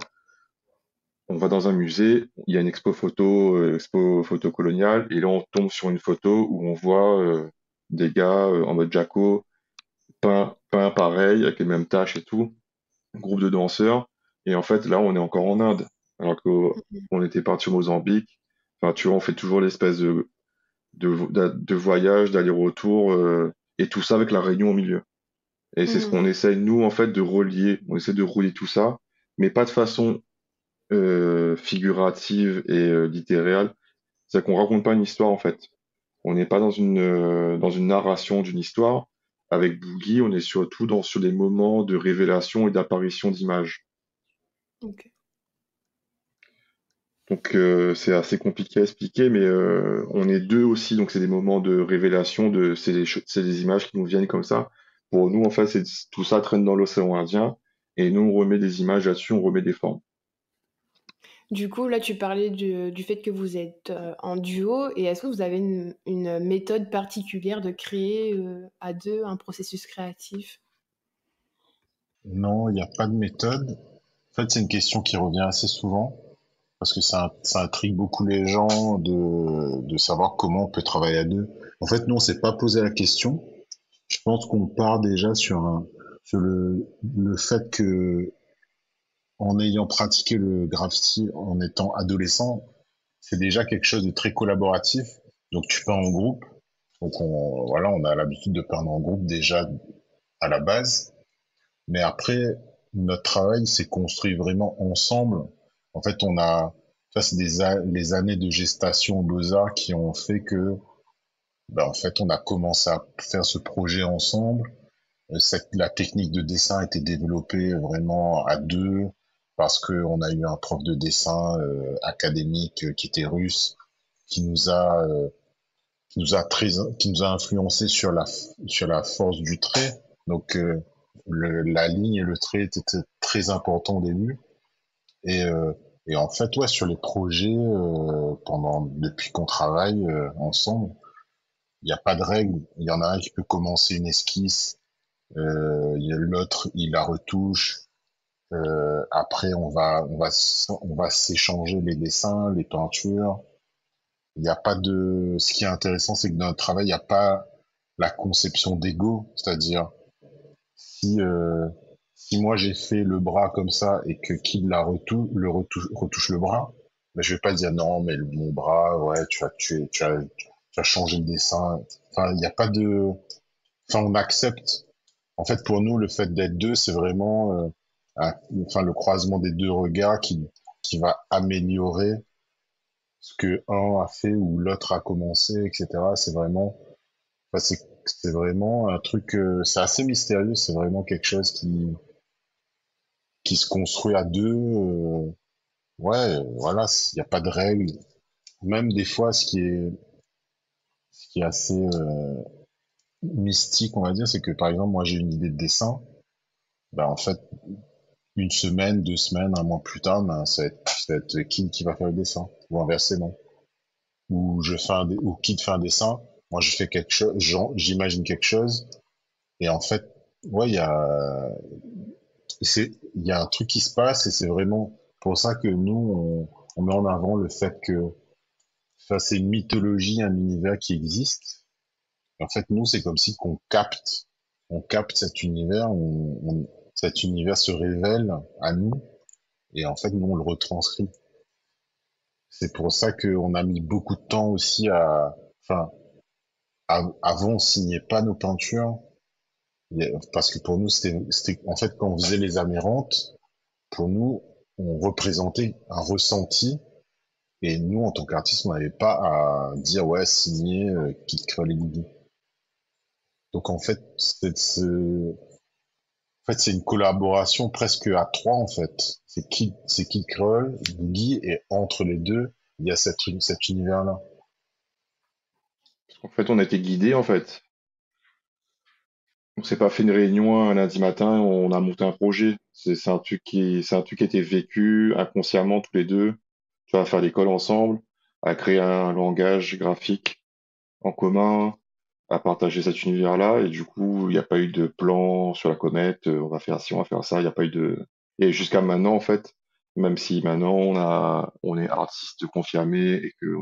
on va dans un musée, il y a une expo photo coloniale, et là on tombe sur une photo où on voit des gars en mode Jacko, peint pareil, avec les mêmes taches et tout, groupe de danseurs, et en fait là on est encore en Inde, alors qu'on était parti au Mozambique. Enfin, tu vois, on fait toujours l'espèce de voyage, d'aller-retour, et tout ça avec la Réunion au milieu. Et c'est ce Mhm. qu'on essaye, nous, en fait, de relier. On essaie de relier tout ça, mais pas de façon figurative et littérale. C'est qu'on raconte pas une histoire, en fait. On n'est pas dans une narration d'une histoire. Avec Boogie, on est surtout sur des moments de révélation et d'apparition d'images. Ok. Donc c'est assez compliqué à expliquer, mais on est deux aussi, donc c'est des moments de révélation, c'est des images qui nous viennent comme ça. Pour nous, en fait, tout ça traîne dans l'océan Indien, et nous, on remet des images là-dessus, on remet des formes. Du coup, là, tu parlais du fait que vous êtes en duo, et est-ce que vous avez une méthode particulière de créer à deux un processus créatif? Non, il n'y a pas de méthode. En fait, c'est une question qui revient assez souvent parce que ça intrigue beaucoup les gens de savoir comment on peut travailler à deux. En fait, nous, on s'est pas posé la question. Je pense qu'on part déjà sur le fait que, en ayant pratiqué le graffiti en étant adolescent, c'est déjà quelque chose de très collaboratif. Donc, tu peins en groupe. Donc, voilà, on a l'habitude de peindre en groupe déjà à la base. Mais après, notre travail s'est construit vraiment ensemble. En fait, ça c'est les années de gestation aux Beaux-Arts qui ont fait que, en fait, on a commencé à faire ce projet ensemble. La technique de dessin a été développée vraiment à deux parce que on a eu un prof de dessin académique qui était russe, qui nous a euh, qui nous a influencé sur la force du trait. Donc la ligne et le trait étaient très importants au début. Et, euh, et en fait, ouais, sur les projets, depuis qu'on travaille ensemble, il n'y a pas de règle. Il y en a un qui peut commencer une esquisse, il y a l'autre, il la retouche. Après, on va s'échanger les dessins, les peintures. Il n'y a pas de. Ce qui est intéressant, c'est que dans notre travail, il n'y a pas la conception d'ego, c'est-à-dire si si moi j'ai fait le bras comme ça et que Kid retouche le bras, ben je vais pas dire non mais mon bras ouais tu as changé le dessin. Enfin il n'y a pas de. Enfin on accepte. En fait pour nous le fait d'être deux c'est vraiment enfin le croisement des deux regards qui va améliorer ce que un a fait ou l'autre a commencé etc. C'est vraiment. Enfin, c'est vraiment un truc, c'est assez mystérieux, c'est vraiment quelque chose qui se construit à deux. Ouais, voilà, il n'y a pas de règle. Même des fois, ce qui est assez mystique, on va dire, c'est que par exemple, moi j'ai une idée de dessin, ben en fait, une semaine, 2 semaines, un mois plus tard, ben, ça va être Kid qui va faire le dessin, ou inversement. Ou ou Kid fait un dessin, moi je fais quelque chose, j'imagine quelque chose, et en fait, ouais, il y a un truc qui se passe et c'est vraiment pour ça que nous, on met en avant le fait que ça, c'est une mythologie, un univers qui existe. En fait, nous, c'est comme si on capte cet univers, cet univers se révèle à nous et en fait, nous, on le retranscrit. C'est pour ça qu'on a mis beaucoup de temps aussi enfin, avant, on signait pas nos peintures parce que pour nous, en fait, quand on faisait les amérantes, pour nous, on représentait un ressenti. Et nous, en tant qu'artistes, on n'avait pas à dire, ouais, signer Kid Creole et Boogie. Donc, en fait, En fait, c'est une collaboration presque à trois, en fait. C'est Kid Creole, Boogie, et entre les deux, il y a cet univers-là. Parce qu'en fait, on a été guidés, en fait. On s'est pas fait une réunion un lundi matin, on a monté un projet. C'est un truc qui a été vécu inconsciemment tous les deux. Tu vas faire l'école ensemble, à créer un langage graphique en commun, à partager cet univers-là. Et du coup, il n'y a pas eu de plan sur la comète, on va faire ci, on va faire ça. Il n'y a pas eu de. Et jusqu'à maintenant, en fait, même si maintenant on est artiste confirmé et que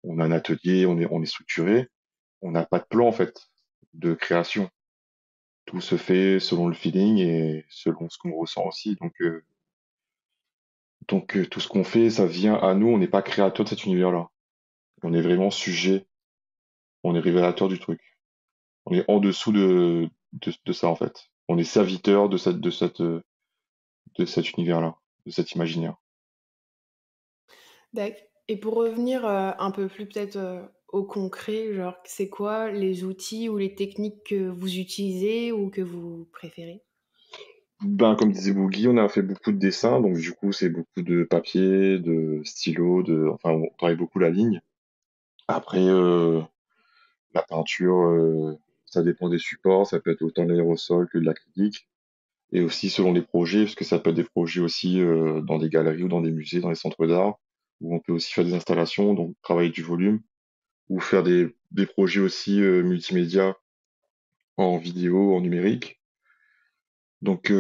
on a un atelier, on est structuré, on n'a pas de plan, en fait, de création. Tout se fait selon le feeling et selon ce qu'on ressent aussi. Donc tout ce qu'on fait, ça vient à nous. On n'est pas créateur de cet univers-là. On est vraiment sujet. On est révélateur du truc. On est en dessous de ça en fait. On est serviteur de cet univers-là, de cet imaginaire. D'accord. Et pour revenir un peu plus peut-être au concret, genre c'est quoi les outils ou les techniques que vous utilisez ou que vous préférez? Ben, comme disait Boogie, on a fait beaucoup de dessins, donc du coup c'est beaucoup de papier, de stylo, enfin on travaille beaucoup la ligne. Après la peinture, ça dépend des supports, ça peut être autant de l'aérosol que de l'acrylique. Et aussi selon les projets, parce que ça peut être des projets aussi dans des galeries ou dans des musées, dans les centres d'art, où on peut aussi faire des installations, donc travailler du volume, ou faire des projets aussi multimédia en vidéo, en numérique. Donc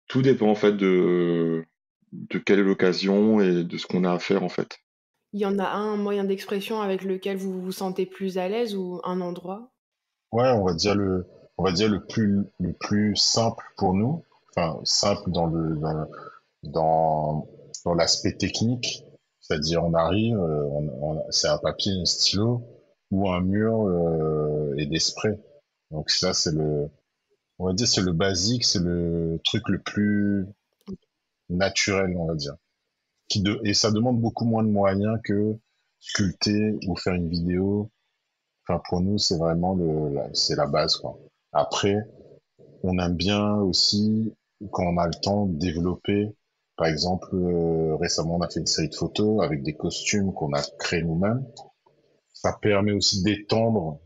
tout dépend en fait de quelle est l'occasion et de ce qu'on a à faire en fait. Il y en a un moyen d'expression avec lequel vous vous sentez plus à l'aise ou un endroit? Ouais, on va dire le plus simple pour nous. Enfin, simple dans, dans l'aspect technique. C'est-à-dire, on arrive, c'est un papier, un stylo ou un mur et des sprays. Donc ça, on va dire, c'est le basique, c'est le truc le plus naturel, on va dire. Et ça demande beaucoup moins de moyens que sculpter ou faire une vidéo. Enfin, pour nous, c'est vraiment c'est la base, quoi. Après, on aime bien aussi, quand on a le temps, développer. Par exemple, récemment, on a fait une série de photos avec des costumes qu'on a créés nous-mêmes. Ça permet aussi d'étendre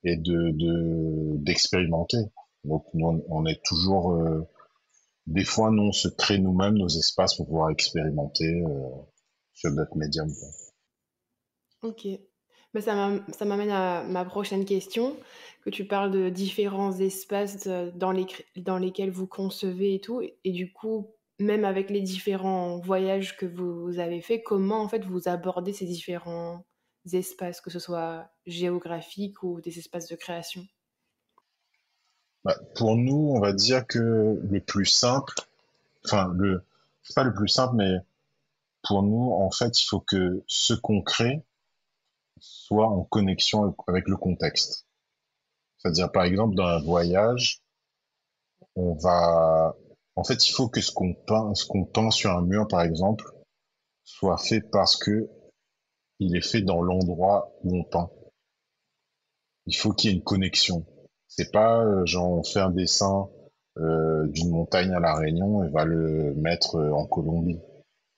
et d'expérimenter. Donc, nous, on est toujours, des fois, nous, on se crée nous-mêmes nos espaces pour pouvoir expérimenter sur notre médium, quoi. Ok. Bah, ça m'amène à ma prochaine question, que tu parles de différents espaces dans lesquels vous concevez et tout. Et du coup, même avec les différents voyages que vous avez faits, comment en fait vous abordez ces différents espaces, que ce soit géographiques ou des espaces de création? Bah, pour nous, on va dire que le plus simple, enfin, c'est pas le plus simple, mais pour nous, en fait, il faut que ce qu'on crée soit en connexion avec le contexte. C'est-à-dire, par exemple, dans un voyage, on va, en fait, il faut que ce qu'on peint sur un mur, par exemple, soit fait parce que il est fait dans l'endroit où on peint. Il faut qu'il y ait une connexion. C'est pas, genre, on fait un dessin d'une montagne à La Réunion et va le mettre en Colombie.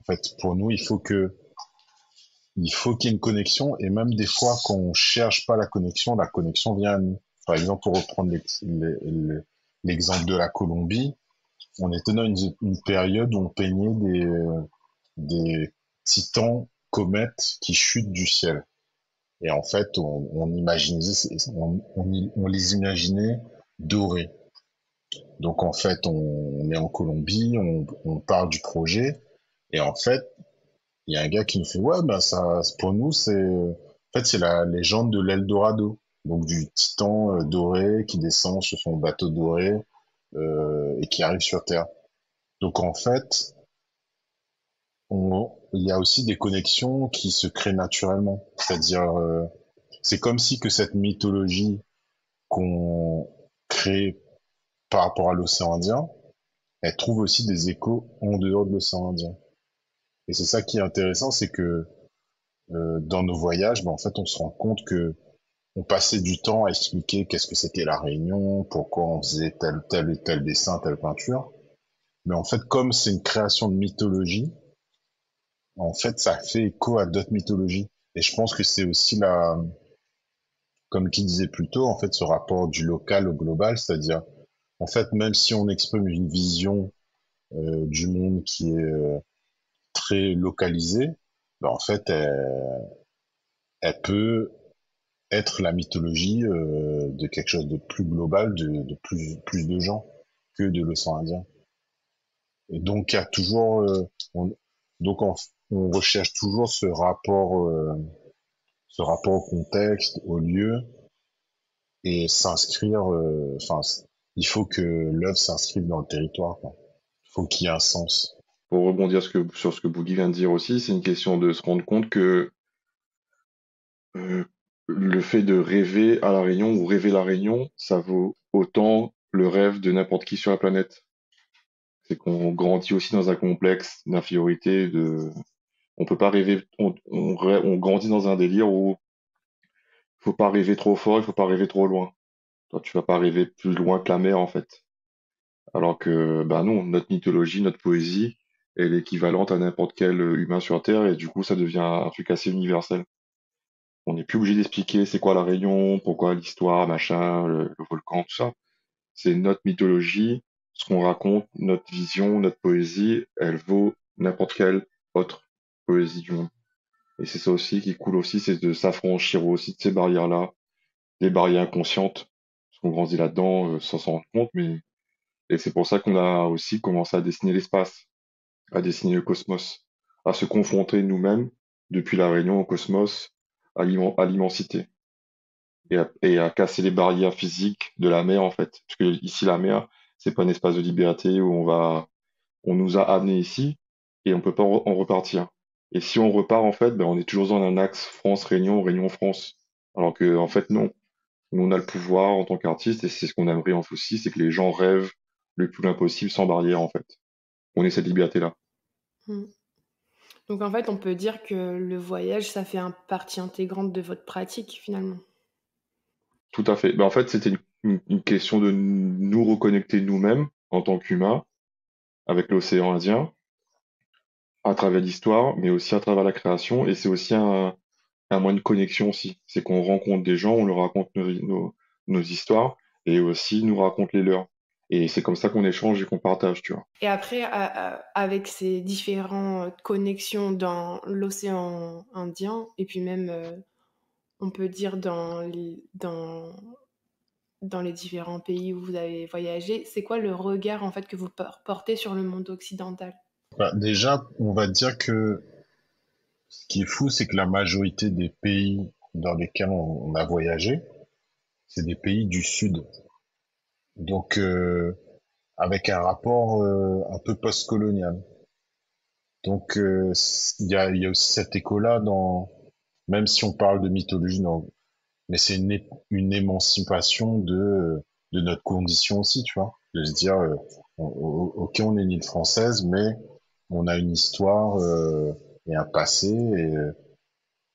En fait, pour nous, il faut qu'il y ait une connexion et même des fois, quand on cherche pas la connexion vient à nous. Par exemple, pour reprendre l'exemple de la Colombie, on était dans une période où on peignait des titans comètes qui chutent du ciel. Et en fait, on les imaginait dorés. Donc en fait, on est en Colombie, on parle du projet, et en fait, il y a un gars qui nous fait, ouais, ben ça, pour nous, c'est la légende de l'Eldorado. Donc du titan doré qui descend sur son bateau doré et qui arrive sur Terre. Donc en fait, il y a aussi des connexions qui se créent naturellement. C'est-à-dire, c'est comme si que cette mythologie qu'on crée par rapport à l'océan Indien, elle trouve aussi des échos en dehors de l'océan Indien. Et c'est ça qui est intéressant, c'est que dans nos voyages, ben, en fait, on se rend compte que on passait du temps à expliquer qu'est-ce que c'était la Réunion, pourquoi on faisait tel et tel dessin, telle peinture. Mais en fait, comme c'est une création de mythologie, en fait, ça fait écho à d'autres mythologies. Et je pense que c'est aussi comme qui disait plus tôt, en fait, ce rapport du local au global, c'est-à-dire, en fait, même si on exprime une vision du monde qui est très localisée, ben, en fait, elle peut être la mythologie de quelque chose de plus global, de plus de gens que de l'océan Indien. Et donc, il y a toujours, donc on recherche toujours ce rapport au contexte, au lieu, et s'inscrire. Enfin, il faut que l'œuvre s'inscrive dans le territoire, quoi. Il faut qu'il y ait un sens. Pour rebondir sur ce que Boogie vient de dire aussi, c'est une question de se rendre compte que euh, le fait de rêver à La Réunion ou rêver La Réunion, ça vaut autant le rêve de n'importe qui sur la planète. C'est qu'on grandit aussi dans un complexe d'infériorité, on peut pas rêver, on grandit dans un délire où il faut pas rêver trop fort, il faut pas rêver trop loin. Toi, tu vas pas rêver plus loin que la mer, en fait. Alors que, bah non, notre mythologie, notre poésie, elle est équivalente à n'importe quel humain sur Terre, et du coup, ça devient un truc assez universel. On n'est plus obligé d'expliquer c'est quoi la Réunion, pourquoi l'histoire, machin, le volcan, tout ça. C'est notre mythologie, ce qu'on raconte, notre vision, notre poésie, elle vaut n'importe quelle autre poésie du monde. Et c'est ça aussi qui coule aussi, c'est de s'affranchir aussi de ces barrières-là, des barrières inconscientes, parce qu'on grandit là-dedans sans s'en rendre compte, mais et c'est pour ça qu'on a aussi commencé à dessiner l'espace, à dessiner le cosmos, à se confronter nous-mêmes, depuis la Réunion au cosmos, à l'immensité, et à casser les barrières physiques de la mer, en fait. Parce que ici, la mer, c'est pas un espace de liberté où on nous a amenés ici, et on peut pas en repartir. Et si on repart, en fait, ben, on est toujours dans un axe France-Réunion, Réunion-France. Alors que, en fait, non. Nous, on a le pouvoir en tant qu'artiste, et c'est ce qu'on aimerait aussi, c'est que les gens rêvent le plus loin possible sans barrière, en fait. On ait cette liberté-là. Mm. Donc en fait, on peut dire que le voyage, ça fait partie intégrante de votre pratique finalement. Tout à fait. Ben, en fait, c'était une question de nous reconnecter nous-mêmes en tant qu'humains avec l'océan Indien, à travers l'histoire, mais aussi à travers la création. Et c'est aussi un moyen de connexion aussi. C'est qu'on rencontre des gens, on leur raconte nos histoires, et aussi nous raconte les leurs. Et c'est comme ça qu'on échange et qu'on partage, tu vois. Et après, avec ces différentes connexions dans l'océan Indien, et puis même, on peut dire dans les différents pays où vous avez voyagé, c'est quoi le regard en fait que vous portez sur le monde occidental? Bah, déjà, on va dire que ce qui est fou, c'est que la majorité des pays dans lesquels on a voyagé, c'est des pays du Sud. Donc, avec un rapport un peu post-colonial. Donc, il y a aussi cet écho-là même si on parle de mythologie, mais c'est une émancipation de notre condition aussi, tu vois. De se dire, ok, on est une île française, mais on a une histoire et un passé, et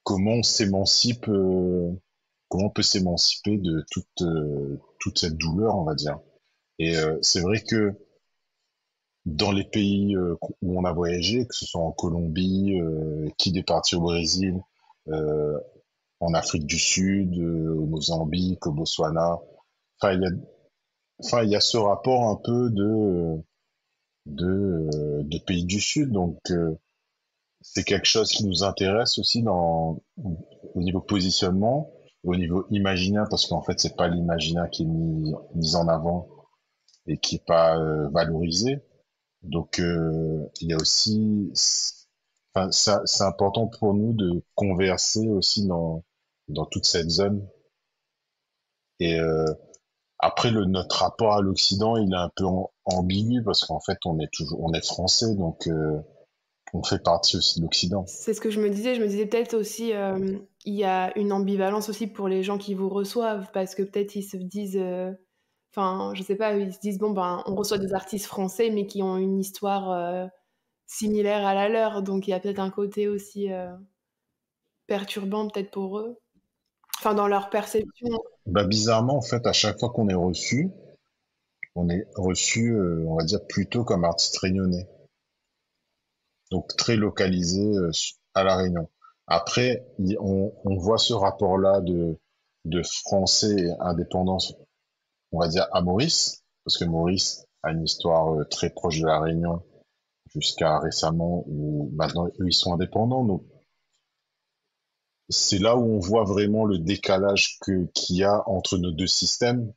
comment on s'émancipe, comment on peut s'émanciper de toute cette douleur, on va dire. Et c'est vrai que dans les pays où on a voyagé, que ce soit en Colombie, qui est parti au Brésil, euh, en Afrique du Sud, au Mozambique, au Botswana. Enfin, il y a ce rapport un peu de pays du Sud. Donc, c'est quelque chose qui nous intéresse aussi au niveau positionnement, au niveau imaginaire, parce qu'en fait, c'est pas l'imaginaire qui est mis en avant et qui est pas valorisé. Donc, il y a aussi, enfin, c'est important pour nous de converser aussi dans toute cette zone. Et après, notre rapport à l'Occident, il est un peu ambigu parce qu'en fait, on est français, donc on fait partie aussi de l'Occident. C'est ce que je me disais peut-être aussi, il y a une ambivalence aussi pour les gens qui vous reçoivent, parce que peut-être ils se disent, enfin, je sais pas, ils se disent, bon, ben, on reçoit des artistes français, mais qui ont une histoire similaire à la leur, donc il y a peut-être un côté aussi perturbant peut-être pour eux. Enfin, dans leur perception. Bah, bizarrement, en fait, à chaque fois qu'on est reçu, on va dire, plutôt comme artiste réunionnais. Donc, très localisé à La Réunion. Après, on voit ce rapport-là de français et indépendance, on va dire, à Maurice, parce que Maurice a une histoire très proche de La Réunion jusqu'à récemment, où maintenant, eux, ils sont indépendants. Donc, c'est là où on voit vraiment le décalage qu'il y a entre nos deux systèmes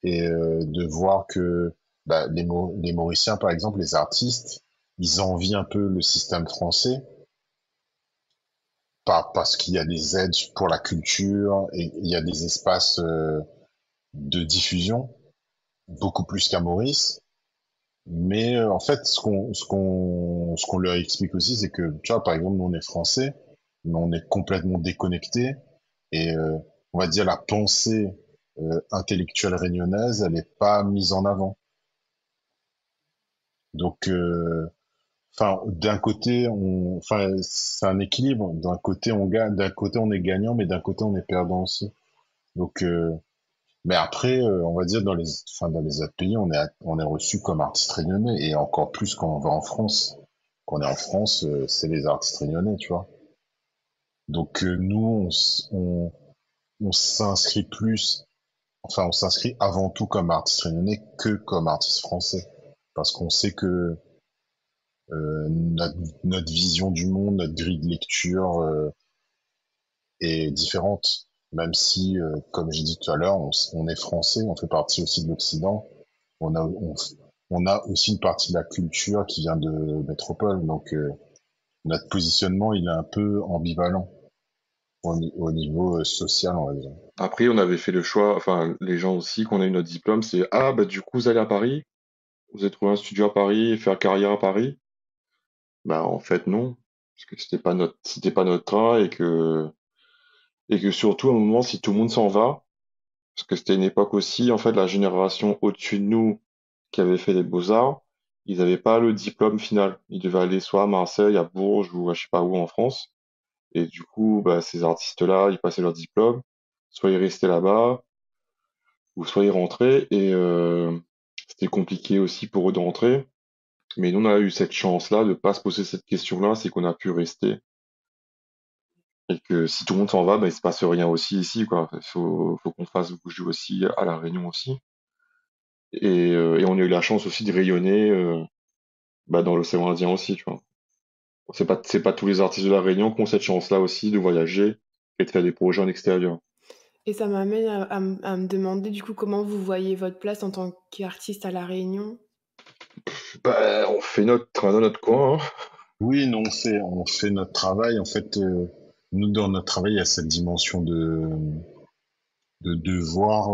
et de voir que bah, les Mauriciens, par exemple, les artistes, ils envient un peu le système français, pas parce qu'il y a des aides pour la culture et il y a des espaces de diffusion, beaucoup plus qu'à Maurice. Mais en fait, ce qu'on leur explique aussi, c'est que, tu vois, par exemple, nous, on est français, mais on est complètement déconnecté et on va dire la pensée intellectuelle réunionnaise, elle n'est pas mise en avant. Donc, enfin, d'un côté, enfin, c'est un équilibre. D'un côté, on gagne, d'un côté, on est gagnant, mais d'un côté, on est perdant aussi. Donc, mais après, on va dire enfin, dans les autres pays, on est reçu comme artiste réunionnais et encore plus quand on va en France. Quand on est en France, c'est les artistes réunionnais, tu vois. Donc, nous, on s'inscrit plus, enfin, on s'inscrit avant tout comme artiste réunionnais que comme artiste français. Parce qu'on sait que notre vision du monde, notre grille de lecture est différente. Même si, comme j'ai dit tout à l'heure, on est français, on fait partie aussi de l'Occident. On a aussi une partie de la culture qui vient de métropole. Donc, notre positionnement, il est un peu ambivalent au niveau social, on va dire. Après, on avait fait le choix, enfin, les gens aussi, qu'on a eu notre diplôme, c'est ah, bah, du coup, vous allez à Paris, vous avez trouvé un studio à Paris et faire carrière à Paris. Bah, en fait, non, parce que c'était pas notre train et que surtout, à un moment, si tout le monde s'en va, parce que c'était une époque aussi, en fait, la génération au-dessus de nous qui avait fait les beaux-arts, ils n'avaient pas le diplôme final. Ils devaient aller soit à Marseille, à Bourges ou à je sais pas où en France. Et du coup, bah, ces artistes-là, ils passaient leur diplôme, soit ils restaient là-bas, ou soit ils rentraient. Et c'était compliqué aussi pour eux de rentrer. Mais nous, on a eu cette chance-là de pas se poser cette question-là, c'est qu'on a pu rester. Et que si tout le monde s'en va, bah, il se passe rien aussi ici, quoi. Faut qu'on fasse bouger aussi à La Réunion aussi. Et on a eu la chance aussi de rayonner bah, dans l'océan Indien aussi, tu vois. C'est pas tous les artistes de La Réunion qui ont cette chance-là aussi de voyager et de faire des projets en extérieur. Et ça m'amène à me demander du coup comment vous voyez votre place en tant qu'artiste à La Réunion. Bah, on fait notre train dans notre coin, hein. Oui, nous, on fait notre travail. En fait, nous, dans notre travail, il y a cette dimension de devoir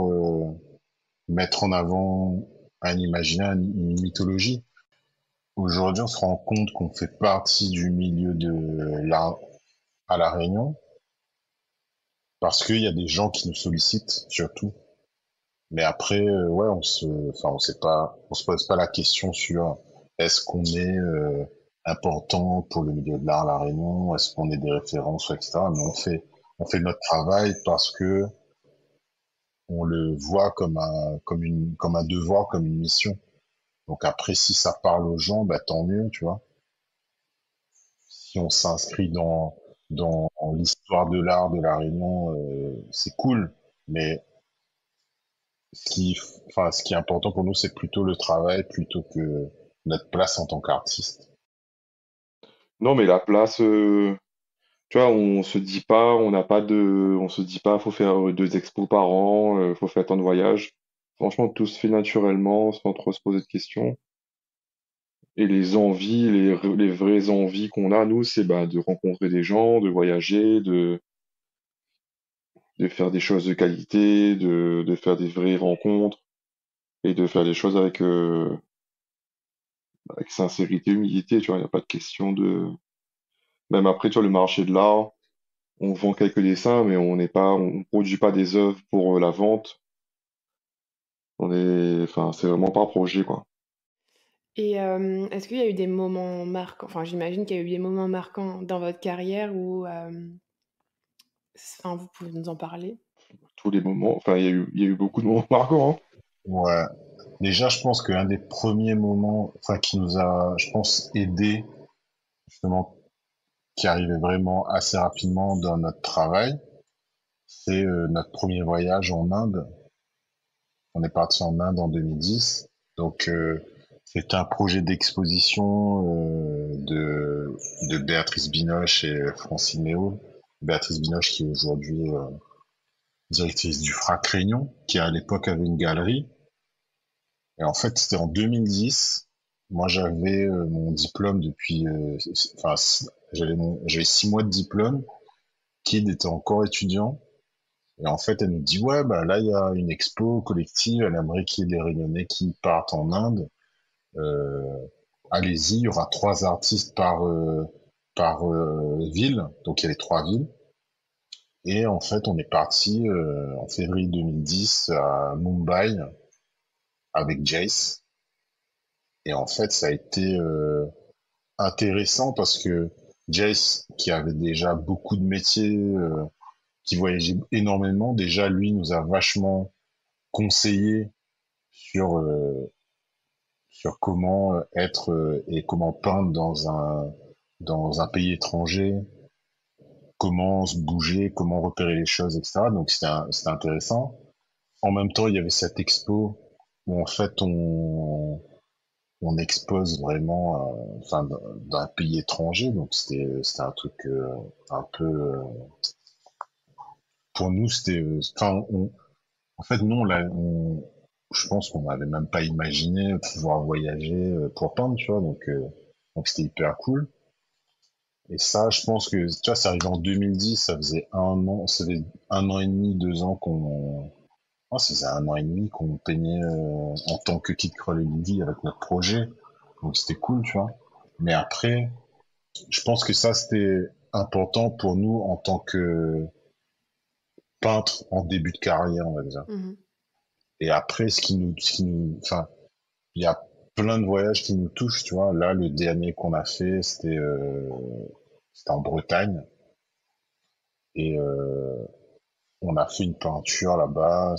mettre en avant un imaginaire, une mythologie. Aujourd'hui, on se rend compte qu'on fait partie du milieu de l'art à La Réunion parce qu'il y a des gens qui nous sollicitent, surtout. Mais après, ouais, enfin, on se pose pas la question sur est-ce qu'on est important pour le milieu de l'art à La Réunion, est-ce qu'on est des références, etc. Mais on fait notre travail parce que on le voit comme un devoir, comme une mission. Donc après, si ça parle aux gens, bah tant mieux, tu vois. Si on s'inscrit dans l'histoire de l'art de La Réunion, c'est cool. Mais ce qui est important pour nous, c'est plutôt le travail plutôt que notre place en tant qu'artiste. Non, mais la place, tu vois, on se dit pas, on se dit pas, faut faire 2 expos par an, faut faire tant de voyages. Franchement, tout se fait naturellement, sans trop se poser de questions. Et les envies, les vraies envies qu'on a, nous, c'est bah, de rencontrer des gens, de voyager, de faire des choses de qualité, de faire des vraies rencontres et de faire des choses avec sincérité, humilité, tu vois, il n'y a pas de question de... Même après, tu vois, le marché de l'art, on vend quelques dessins, mais on produit pas des œuvres pour la vente. Enfin, c'est vraiment pas un projet, quoi. Et est-ce qu'il y a eu des moments marquants, enfin j'imagine qu'il y a eu des moments marquants dans votre carrière où Enfin, vous pouvez nous en parler? Tous les moments, enfin, il y a eu beaucoup de moments marquants, hein. Ouais. Déjà, je pense qu'un des premiers moments, enfin, qui nous a, je pense, aidé, justement, qui arrivait vraiment assez rapidement dans notre travail, c'est notre premier voyage en Inde. On est parti en Inde en 2010. Donc, c'était un projet d'exposition de Béatrice Binoche et Francine Méo. Béatrice Binoche qui est aujourd'hui directrice du FRAC Réunion, qui à l'époque avait une galerie. Et en fait, c'était en 2010. Moi, j'avais mon diplôme depuis, enfin, j'avais 6 mois de diplôme. Kid était encore étudiant. Et en fait, elle nous dit, ouais, bah là, il y a une expo collective. Elle aimerait qu'il y ait des Réunionnais qui partent en Inde. Euh, Allez-y, il y aura 3 artistes par ville. Donc, il y a les 3 villes. Et en fait, on est parti en février 2010 à Mumbai avec Jace. Et en fait, ça a été intéressant parce que Jace, qui avait déjà beaucoup de métiers, qui voyageait énormément, déjà lui nous a vachement conseillé sur sur comment être et comment peindre dans un pays étranger, comment se bouger, comment repérer les choses, etc. Donc c'était intéressant. En même temps, il y avait cette expo où en fait on expose vraiment enfin d'un pays étranger, donc c'était un truc un peu pour nous c'était enfin en fait nous je pense qu'on n'avait même pas imaginé pouvoir voyager pour peindre, tu vois, donc c'était hyper cool. Et ça, je pense que tu vois, ça arrivé en 2010, ça faisait 1 an et demi, 2 ans qu'on ça faisait 1 an et demi qu'on peignait en tant que Kid Kroll et Lydie avec notre projet. Donc c'était cool, tu vois. Mais après, je pense que ça, c'était important pour nous en tant que peintre en début de carrière, on va dire. Mhm. Et après, enfin, il y a plein de voyages qui nous touchent, tu vois. Là, le dernier qu'on a fait, c'était en Bretagne. Et on a fait une peinture là-bas.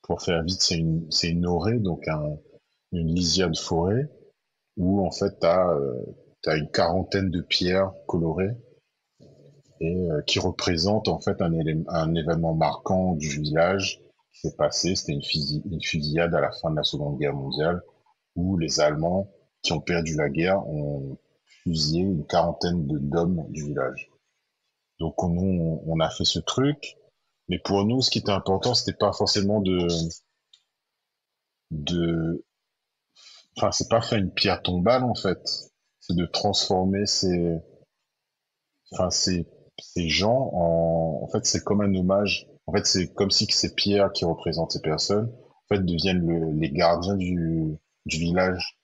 Pour faire vite, c'est une orée, donc une lisière de forêt, où en fait, t'as une quarantaine de pierres colorées et qui représentent en fait un événement marquant du village qui s'est passé. C'était une fusillade à la fin de la Seconde Guerre mondiale où les Allemands qui ont perdu la guerre ont fusillé une quarantaine d'hommes du village. Donc on a fait ce truc, mais pour nous, ce qui était important, c'était pas forcément de, enfin, c'est pas faire une pierre tombale en fait, c'est de transformer enfin, ces gens en fait, c'est comme un hommage. En fait, c'est comme si que ces pierres qui représentent ces personnes, en fait, deviennent les gardiens du village.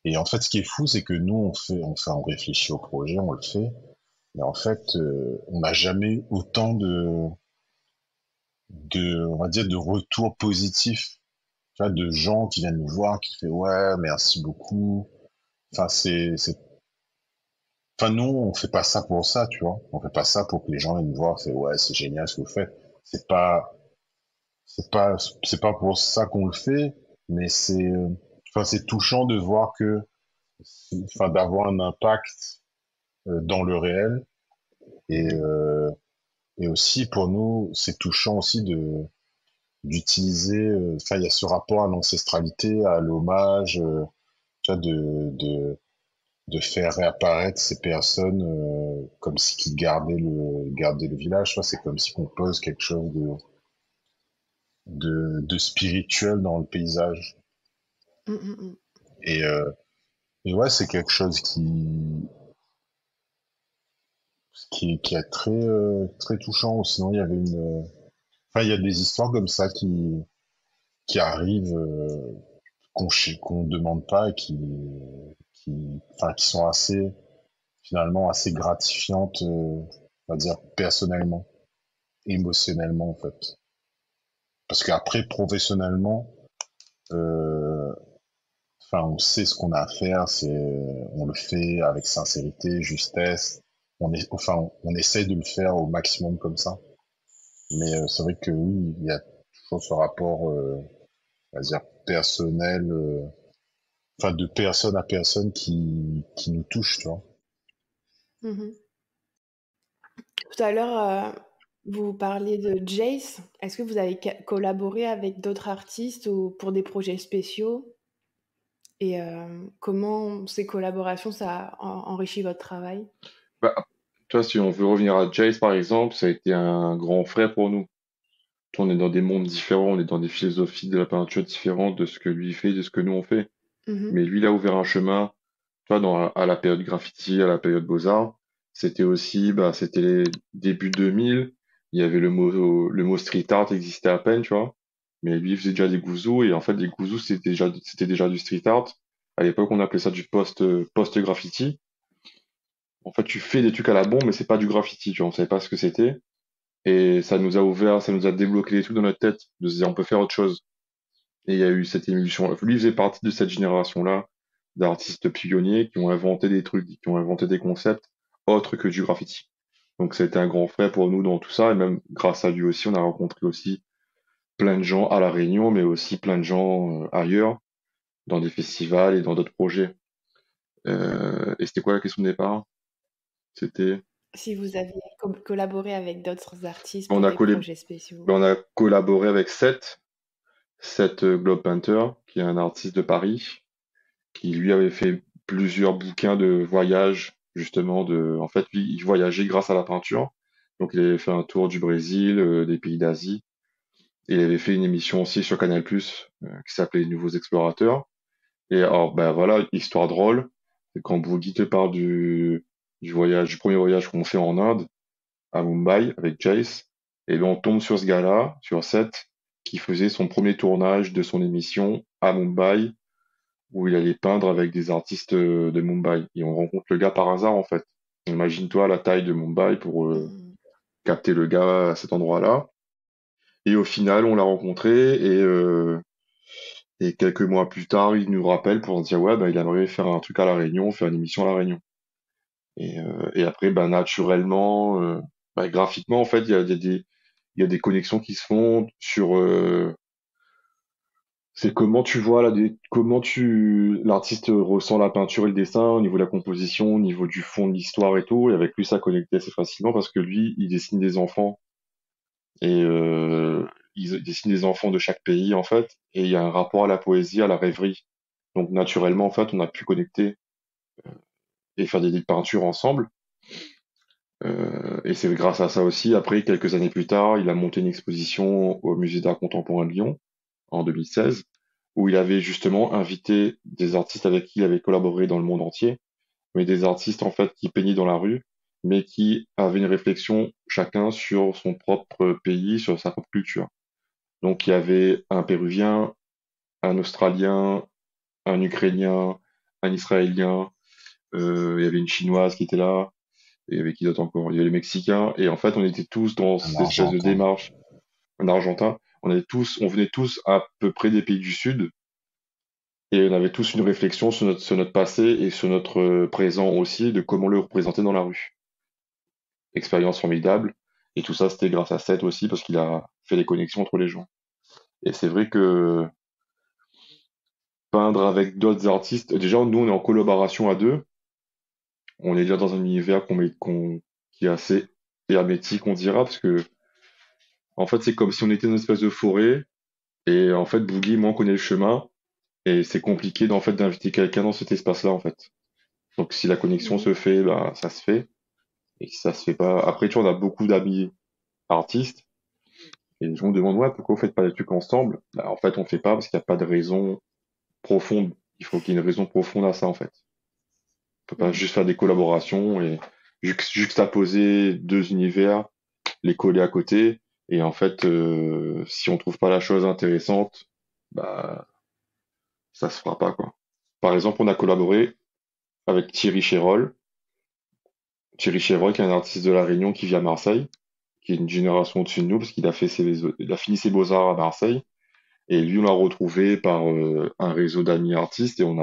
Et en fait, ce qui est fou, c'est que nous, on réfléchit au projet, on le fait, mais en fait, on n'a jamais eu autant on va dire, de retours positifs, tu vois, de gens qui viennent nous voir, qui fait ouais, merci beaucoup. Enfin, enfin, nous, on fait pas ça pour ça, tu vois. On fait pas ça pour que les gens viennent nous voir, c'est ouais, c'est génial ce que vous faites. C'est pas, c'est pas pour ça qu'on le fait, mais enfin, c'est touchant de voir enfin, d'avoir un impact dans le réel et et aussi pour nous, c'est touchant aussi d'utiliser. Enfin, il y a ce rapport à l'ancestralité, à l'hommage, tu vois, de faire réapparaître ces personnes comme si qui gardaient le village. Tu vois, c'est comme si on pose quelque chose de spirituel dans le paysage. Mhm. Et, euh, et ouais, c'est quelque chose qui est très touchant. Sinon, il y avait enfin, il y a des histoires comme ça qui arrivent, qu'on demande pas et enfin, qui sont finalement, assez gratifiantes, on va dire, personnellement, émotionnellement, en fait. Parce qu'après, professionnellement, euh, enfin, on sait ce qu'on a à faire, on le fait avec sincérité, justesse, on essaie de le faire au maximum comme ça. Mais c'est vrai que oui, il y a toujours ce rapport, on va dire personnel, enfin de personne à personne qui nous touche, tu vois. Mhm. Tout à l'heure, vous parliez de Jace. Est-ce que vous avez collaboré avec d'autres artistes ou pour des projets spéciaux? Et comment ces collaborations, ça enrichit votre travail? Bah, tu vois, si on veut revenir à Jace, par exemple, ça a été un grand frère pour nous. Tu vois, on est dans des mondes différents, on est dans des philosophies de la peinture différentes de ce que lui fait, de ce que nous on fait. Mhm. Mais lui, il a ouvert un chemin, tu vois, à la période graffiti, à la période beaux-arts. C'était aussi, bah, c'était les débuts 2000. Il y avait le mot street art existait à peine, tu vois. Mais lui, il faisait déjà des gouzous, et en fait, les gouzous, c'était déjà du street art. À l'époque, on appelait ça du post-graffiti. En fait, tu fais des trucs à la bombe, mais c'est pas du graffiti, tu vois. On savait pas ce que c'était. Et ça nous a ouvert, ça nous a débloqué des trucs dans notre tête, de se dire, on peut faire autre chose. Et il y a eu cette émulsion. Lui faisait partie de cette génération-là d'artistes pionniers qui ont inventé des trucs, qui ont inventé des concepts autres que du graffiti. Donc c'était un grand frère pour nous dans tout ça, et même grâce à lui aussi, on a rencontré aussi plein de gens à La Réunion, mais aussi plein de gens ailleurs, dans des festivals et dans d'autres projets. Et c'était quoi la question de départ? C'était, Si vous aviez collaboré avec d'autres artistes on pour a des collé, projets spéciaux. on a collaboré avec Seth Globe Painter, qui est un artiste de Paris, qui lui avait fait plusieurs bouquins de voyage, justement en fait, lui, il voyageait grâce à la peinture. Donc, il avait fait un tour du Brésil, des pays d'Asie, et il avait fait une émission aussi sur Canal+, qui s'appelait Les Nouveaux Explorateurs. Et alors, ben voilà, histoire drôle, c'est quand Boogie te parle du premier voyage qu'on fait en Inde, à Mumbai, avec Jace, et ben on tombe sur ce gars-là, sur Seth, qui faisait son premier tournage de son émission à Mumbai, où il allait peindre avec des artistes de Mumbai. Et on rencontre le gars par hasard, en fait. Imagine-toi la taille de Mumbai pour Mhm. capter le gars à cet endroit-là. Et au final, on l'a rencontré et quelques mois plus tard, il nous rappelle pour dire ouais, bah, il aimerait faire un truc à La Réunion, faire une émission à La Réunion. Et après, bah, naturellement, bah, graphiquement, en fait, il y a des connexions qui se font sur c'est comment tu vois là, comment l'artiste ressent la peinture et le dessin au niveau de la composition, au niveau du fond de l'histoire et tout. Et avec lui, ça connectait assez facilement parce que lui, il dessine des enfants et il dessine des enfants de chaque pays en fait. Et il y a un rapport à la poésie, à la rêverie. Donc naturellement, en fait, on a pu connecter et faire des peintures ensemble. Et c'est grâce à ça aussi. Après, quelques années plus tard, il a monté une exposition au Musée d'Art Contemporain de Lyon en 2016, où il avait justement invité des artistes avec qui il avait collaboré dans le monde entier, mais des artistes en fait qui peignaient dans la rue, mais qui avaient une réflexion chacun sur son propre pays, sur sa propre culture. Donc il y avait un Péruvien, un Australien, un Ukrainien, un Israélien, il y avait une Chinoise qui était là, et il y avait qui d'autre encore? Il y avait les Mexicains, et en fait on était tous dans Un cette espèce de Argentin. démarche, un Argentin, on venait tous à peu près des pays du Sud, et on avait tous une réflexion sur notre passé et sur notre présent aussi, de comment le représenter dans la rue. Expérience formidable. Et tout ça, c'était grâce à Seth aussi, parce qu'il a fait les connexions entre les gens. Et c'est vrai que peindre avec d'autres artistes, déjà, nous, on est en collaboration à deux. On est déjà dans un univers qui est assez hermétique, on dira, parce que, en fait, c'est comme si on était dans une espèce de forêt. Et en fait, Boogie, moi, on connaît le chemin. Et c'est compliqué, en fait, d'inviter quelqu'un dans cet espace-là, en fait. Donc, si la connexion Mhm. se fait, bah, ça se fait. Et si ça se fait pas. Après, tu vois, on a beaucoup d'amis artistes. Et les gens me demandent, ouais, pourquoi vous faites pas des trucs ensemble? Bah, en fait, on fait pas parce qu'il n'y a pas de raison profonde. Il faut qu'il y ait une raison profonde à ça, en fait. On peut pas Mhm. juste faire des collaborations et juxtaposer deux univers, les coller à côté. Et en fait, si on trouve pas la chose intéressante, bah, ça se fera pas, quoi. Par exemple, on a collaboré avec Thierry Chérol. Thierry Chérol, qui est un artiste de La Réunion qui vit à Marseille, qui est une génération au-dessus de nous, parce il a fini ses beaux-arts à Marseille. Et lui, on l'a retrouvé par un réseau d'amis artistes et on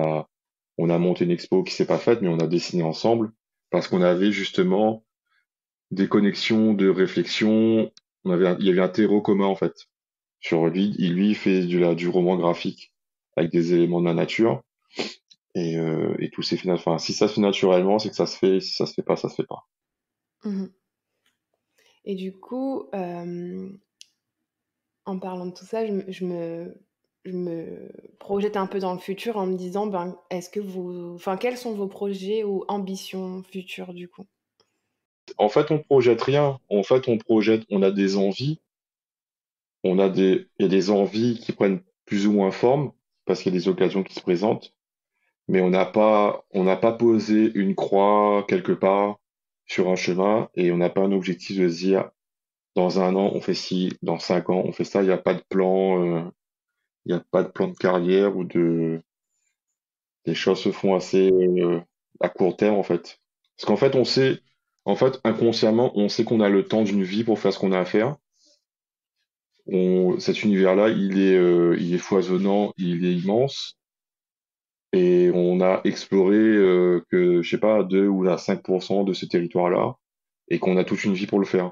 a monté une expo qui s'est pas faite, mais on a dessiné ensemble parce qu'on avait justement des connexions de réflexion. Il y avait un terreau commun en fait. Sur lui, il fait du roman graphique avec des éléments de la nature et tout s'est fait. Enfin, si ça se fait naturellement, c'est que ça se fait. Si ça se fait pas, ça se fait pas. Mhm. Et du coup, en parlant de tout ça, je me projette un peu dans le futur en me disant, ben, enfin, quels sont vos projets ou ambitions futures du coup? En fait, on projette rien. En fait, on a des envies. Il y a des envies qui prennent plus ou moins forme parce qu'il y a des occasions qui se présentent. Mais on n'a pas posé une croix quelque part sur un chemin et on n'a pas un objectif de se dire dans un an on fait ci, dans 5 ans on fait ça. Il n'y a pas de plan, il n'y a pas de plan de carrière les choses se font assez à court terme en fait. Parce qu'en fait en fait inconsciemment on sait qu'on a le temps d'une vie pour faire ce qu'on a à faire. Cet univers-là il est foisonnant, il est immense. Et on a exploré que, je sais pas, 2 ou à 5% de ce territoire-là, et qu'on a toute une vie pour le faire.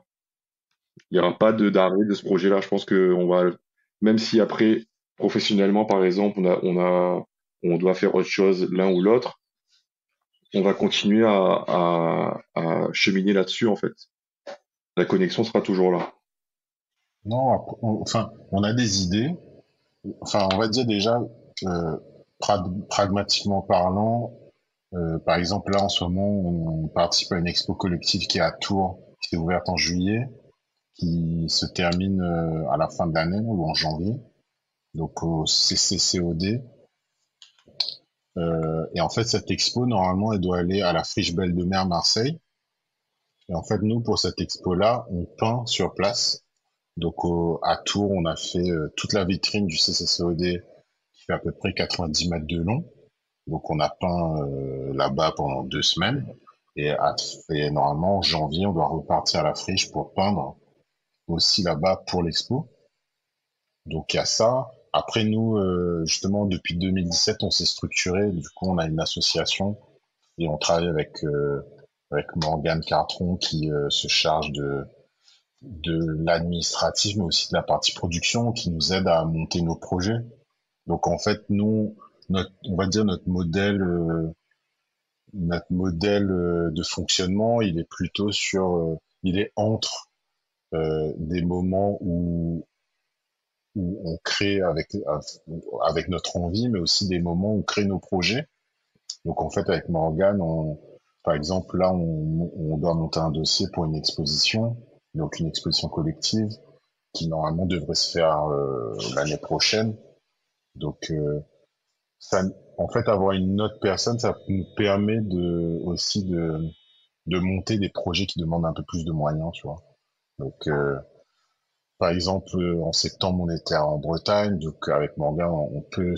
Il n'y aura pas d'arrêt de ce projet-là. Je pense que même si après, professionnellement, par exemple, on doit faire autre chose l'un ou l'autre, on va continuer à cheminer là-dessus, en fait. La connexion sera toujours là. Non, enfin, on a des idées. Enfin, on va dire déjà, euh, pragmatiquement parlant, par exemple, là, en ce moment, on participe à une expo collective qui est à Tours, qui s'est ouverte en juillet, qui se termine à la fin de l'année ou en janvier, donc au CCCOD. Et en fait, cette expo, normalement, elle doit aller à la Friche Belle de Mer Marseille. Et en fait, nous, pour cette expo-là, on peint sur place. Donc à Tours, on a fait toute la vitrine du CCCOD qui fait à peu près 90 mètres de long. Donc on a peint là-bas pendant 2 semaines. Et normalement, en janvier, on doit repartir à la friche pour peindre aussi là-bas pour l'expo. Donc il y a ça. Après nous, justement, depuis 2017, on s'est structuré. Du coup, on a une association et on travaille avec Morgane Cartron qui se charge de l'administratif, mais aussi de la partie production qui nous aide à monter nos projets. Donc en fait, nous, on va dire notre modèle de fonctionnement, il est plutôt il est entre des moments où on crée avec notre envie, mais aussi des moments où on crée nos projets. Donc en fait, avec Morgane, par exemple, là, on doit monter un dossier pour une exposition, donc une exposition collective qui normalement devrait se faire l'année prochaine. Donc ça, en fait, avoir une autre personne, ça nous permet aussi de monter des projets qui demandent un peu plus de moyens, tu vois. Donc par exemple, en septembre, on était en Bretagne, donc avec Morgan, on peut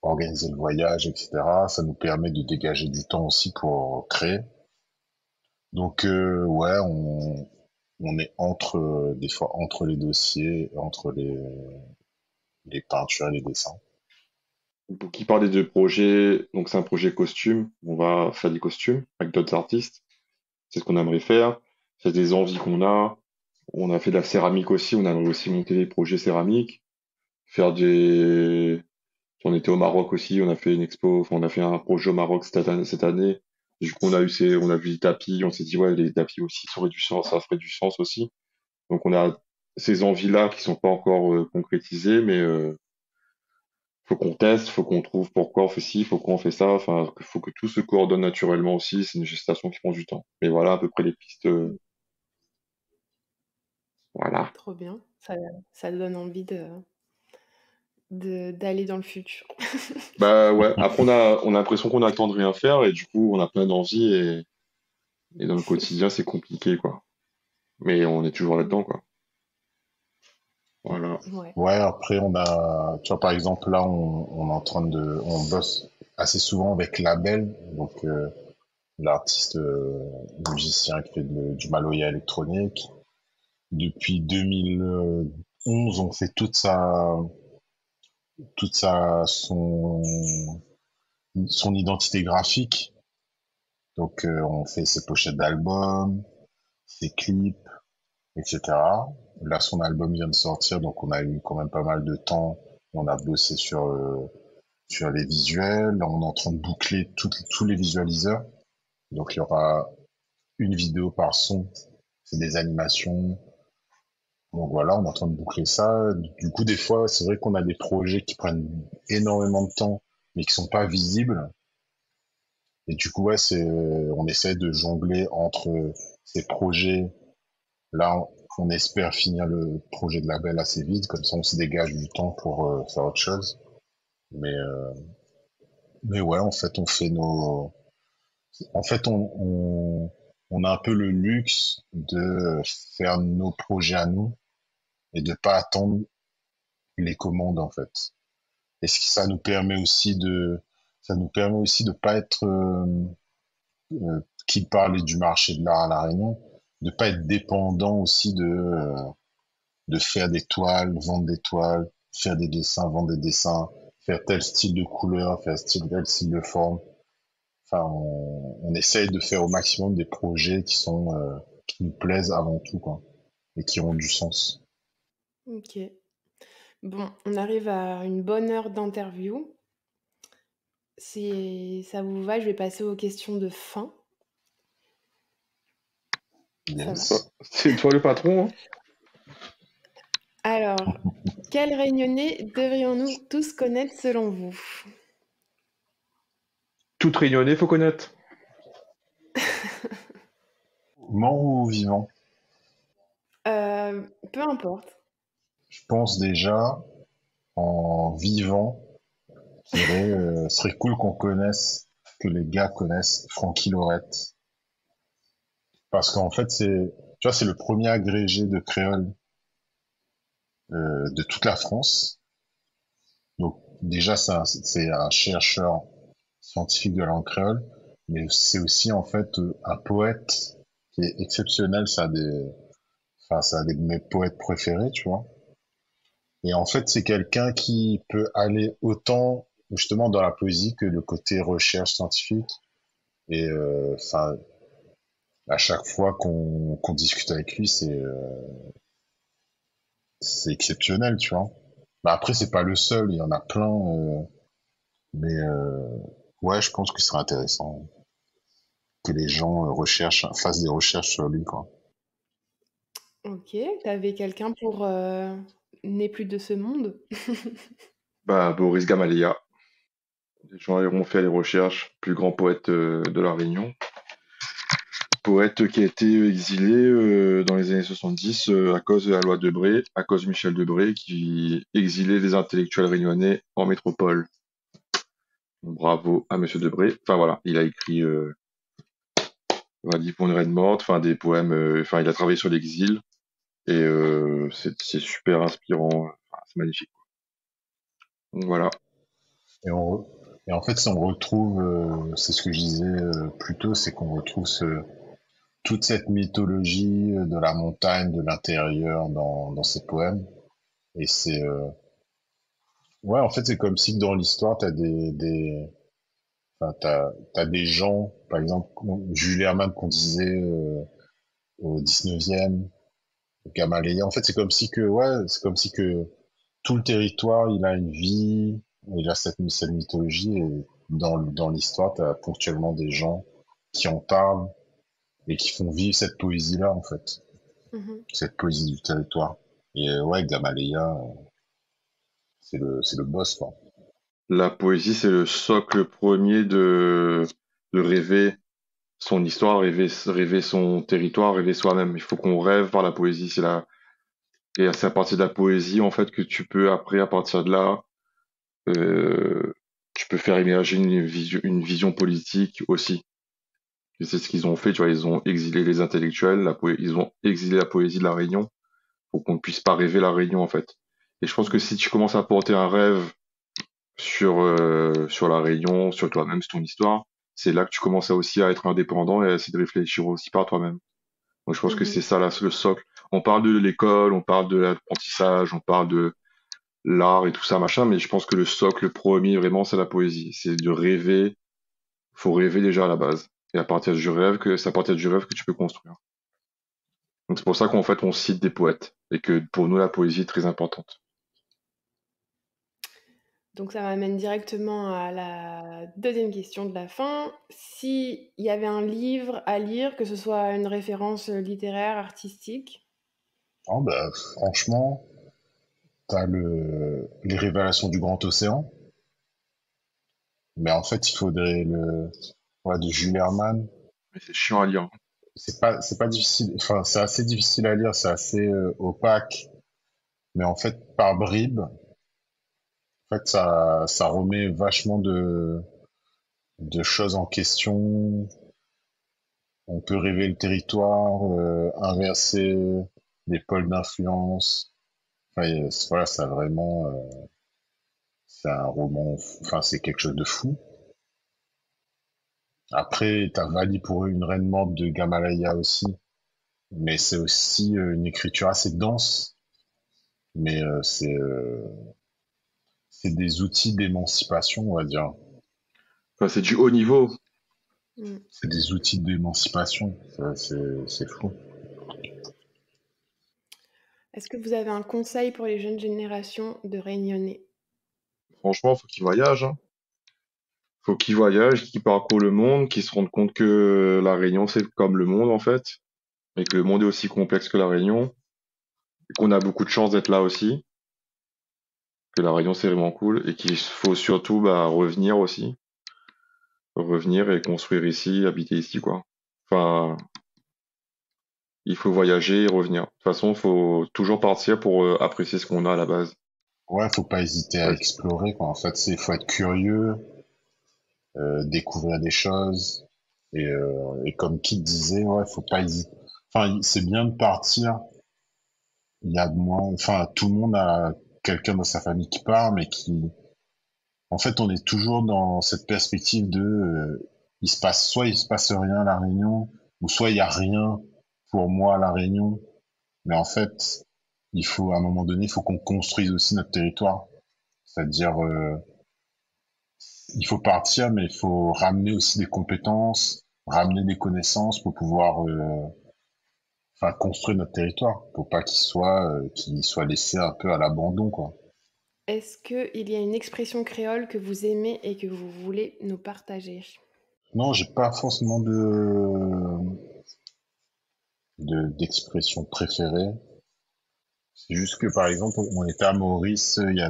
organiser le voyage, etc. Ça nous permet de dégager du temps aussi pour créer. Donc ouais, on est des fois entre les dossiers, entre les peintures et les dessins. Pour qui parler de projet, donc c'est un projet costume. On va faire des costumes avec d'autres artistes. C'est ce qu'on aimerait faire. C'est des envies qu'on a. On a fait de la céramique aussi. On aimerait aussi monter des projets céramiques. Faire des On était au Maroc aussi, on a fait une expo, enfin, on a fait un projet au Maroc cette année. Du coup, on a vu les tapis, on s'est dit, ouais, les tapis aussi, ça aurait du sens, ça ferait du sens aussi. Donc, on a ces envies-là qui sont pas encore concrétisées, mais faut qu'on teste, faut qu'on trouve pourquoi on fait ci, pourquoi on fait ça, enfin, faut que tout se coordonne naturellement aussi, c'est une gestation qui prend du temps. Mais voilà à peu près les pistes, voilà. Trop bien. Ça donne envie d'aller dans le futur. Bah ouais, après on a l'impression qu'on a le temps de rien faire et du coup, on a plein d'envies et dans le quotidien, c'est compliqué, quoi. Mais on est toujours là-dedans, quoi. Voilà. Ouais. Ouais, après tu vois, par exemple, là, on est en train on bosse assez souvent avec Label, donc l'artiste musicien qui fait du maloya électronique. Depuis 2011, on fait toute son identité graphique. Donc, on fait ses pochettes d'albums, ses clips, etc. Là, son album vient de sortir, donc on a eu quand même pas mal de temps. On a bossé sur les visuels. Là, on est en train de boucler tous les visualiseurs. Donc, il y aura une vidéo par son. C'est des animations. Donc voilà, on est en train de boucler ça. Du coup, des fois, c'est vrai qu'on a des projets qui prennent énormément de temps, mais qui sont pas visibles. Et du coup, ouais, on essaie de jongler entre ces projets. Là, on espère finir le projet de label assez vite, comme ça, on se dégage du temps pour faire autre chose. Mais, euh, mais ouais, en fait, on a un peu le luxe de faire nos projets à nous et de pas attendre les commandes, en fait. Et ça nous permet aussi de pas être, qui parlait du marché de l'art à La Réunion, de pas être dépendant aussi de faire des toiles, vendre des toiles, faire des dessins, vendre des dessins, faire tel style de couleur, faire tel style de forme. Enfin, on essaye de faire au maximum des projets qui nous plaisent avant tout, quoi, et qui ont du sens. Ok. Bon, on arrive à une bonne heure d'interview. Si ça vous va, je vais passer aux questions de fin. Ça Yes. va. C'est toi le patron, hein? Alors, quel Réunionnais devrions-nous tous connaître selon vous? Toute réunionnais, faut connaître. Mort ou vivant? Peu importe. Je pense déjà, en vivant, serait cool qu'on connaisse, que les gars connaissent Francky Laurette. Parce qu'en fait, tu vois, c'est le premier agrégé de créole de toute la France. Donc déjà, c'est un chercheur scientifique de la langue créole, mais c'est aussi en fait un poète qui est exceptionnel. C'est un de mes poètes préférés, tu vois. Et en fait, c'est quelqu'un qui peut aller autant justement dans la poésie que le côté recherche scientifique. Et enfin, à chaque fois qu'on discute avec lui, c'est exceptionnel, tu vois. Bah après, c'est pas le seul, il y en a plein, mais ouais, je pense que ce serait intéressant que les gens fassent des recherches sur lui, quoi. Ok, t'avais quelqu'un pour n'est plus de ce monde? Bah, Boris Gamalia. Les gens iront faire les recherches. Plus grand poète de La Réunion. Poète qui a été exilé dans les années 70 à cause de la loi Debré, à cause de Michel Debré, qui exilait les intellectuels réunionnais en métropole. Bravo à Monsieur Debré. Enfin voilà, il a écrit Radis pour une reine morte, enfin des poèmes, enfin il a travaillé sur l'exil et c'est super inspirant, enfin, c'est magnifique. Donc voilà. Et, et en fait, si on retrouve, c'est ce que je disais plus tôt, c'est qu'on retrouve toute cette mythologie de la montagne, de l'intérieur dans ces poèmes. Et ouais, en fait, c'est comme si dans l'histoire, enfin, t'as des gens, par exemple, Jules Hermann qu'on disait au 19e, Gamaleya. En fait, c'est comme si que tout le territoire, il a une vie, il a cette mythologie, et dans l'histoire, t'as ponctuellement des gens qui en parlent et qui font vivre cette poésie-là, en fait, Mhm. cette poésie du territoire. Et ouais, Gamaleya, c'est le boss, quoi. La poésie, c'est le socle premier de rêver son histoire, rêver son territoire, rêver soi-même. Il faut qu'on rêve par la poésie. Et c'est à partir de la poésie, en fait, que tu peux, après, à partir de là, euh, tu peux faire émerger une vision politique aussi. Et c'est ce qu'ils ont fait, tu vois, ils ont exilé les intellectuels, ils ont exilé la poésie de la Réunion pour qu'on ne puisse pas rêver la Réunion, en fait. Et je pense que si tu commences à porter un rêve sur la Réunion, sur toi-même, sur ton histoire, c'est là que tu commences aussi à être indépendant et à essayer de réfléchir aussi par toi-même. Donc je pense que Mhm. c'est ça là, le socle. On parle de l'école, on parle de l'apprentissage, on parle de l'art et tout ça, machin, mais je pense que le socle premier, vraiment, c'est la poésie. C'est de rêver. Faut rêver déjà à la base. Et à partir du rêve c'est à partir du rêve que tu peux construire. Donc c'est pour ça qu'en fait on cite des poètes et que pour nous la poésie est très importante. Donc ça m'amène directement à la deuxième question de la fin. S'il y avait un livre à lire, que ce soit une référence littéraire, artistique. Oh, bah, franchement, t'as les révélations du grand océan, mais en fait, il faudrait ouais, de Jules Hermann. Mais c'est chiant à lire. C'est pas difficile, enfin, c'est assez difficile à lire, c'est assez opaque, mais en fait, par bribes, en fait, ça remet vachement de choses en question. On peut rêver le territoire, inverser les pôles d'influence. Enfin, voilà, ça vraiment, c'est un roman, enfin, c'est quelque chose de fou. Après, t'as Vali pour une reine morte de Gamalaya aussi, mais c'est aussi une écriture assez dense, mais c'est des outils d'émancipation, on va dire. Enfin, c'est du haut niveau. Mm. C'est des outils d'émancipation, c'est fou. Est-ce que vous avez un conseil pour les jeunes générations de Réunionnais? Franchement, faut qu'ils voyagent, hein. Faut qu'ils voyagent, qu'ils parcourent le monde, qu'ils se rendent compte que la Réunion, c'est comme le monde, en fait. Et que le monde est aussi complexe que la Réunion. Et qu'on a beaucoup de chance d'être là aussi. Que la Réunion, c'est vraiment cool. Et qu'il faut surtout, revenir aussi. Revenir et construire ici, habiter ici, quoi. Enfin, il faut voyager et revenir. De toute façon, il faut toujours partir pour apprécier ce qu'on a à la base. Ouais, faut pas hésiter à Ouais. explorer, quoi. En fait, faut être curieux, découvrir des choses. Et comme Kit disait, ouais, faut pas hésiter. Enfin, c'est bien de partir. Il y a moins, enfin, tout le monde a quelqu'un dans sa famille qui part, mais en fait, on est toujours dans cette perspective de, soit il se passe rien à La Réunion, ou soit il y a rien pour moi à La Réunion. Mais en fait, à un moment donné, il faut qu'on construise aussi notre territoire. C'est-à-dire, il faut partir, mais il faut ramener aussi des compétences, ramener des connaissances pour pouvoir, enfin, construire notre territoire, pour pas qu'il soit laissé un peu à l'abandon, quoi. Est-ce qu'il y a une expression créole que vous aimez et que vous voulez nous partager? Non, j'ai pas forcément d'expression préférée. C'est juste que, par exemple, on était à Maurice il y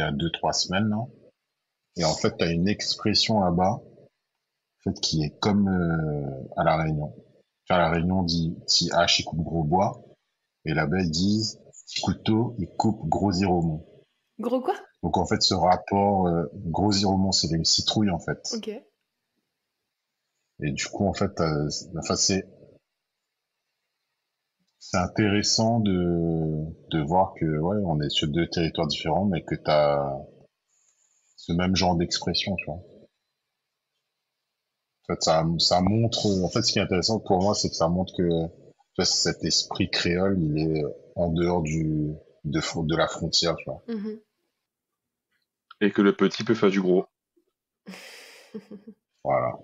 a 2, 3 semaines, là. Et en fait, t'as une expression là-bas, en fait, qui est comme, à La Réunion. À La Réunion, on dit, petit hache, il coupe gros bois. Et là-bas, ils disent, petit couteau, il coupe gros iromon. Gros quoi? Donc, en fait, ce rapport, gros iromon, c'est une citrouille, en fait. Ok. Et du coup, en fait, enfin, c'est intéressant de voir que, ouais, on est sur 2 territoires différents, mais que t'as ce même genre d'expression, tu vois. En fait, ça montre, en fait, ce qui est intéressant pour moi, c'est que ça montre que, tu vois, cet esprit créole, il est en dehors de la frontière, tu vois. Mhm. Et que le petit peut faire du gros. Voilà.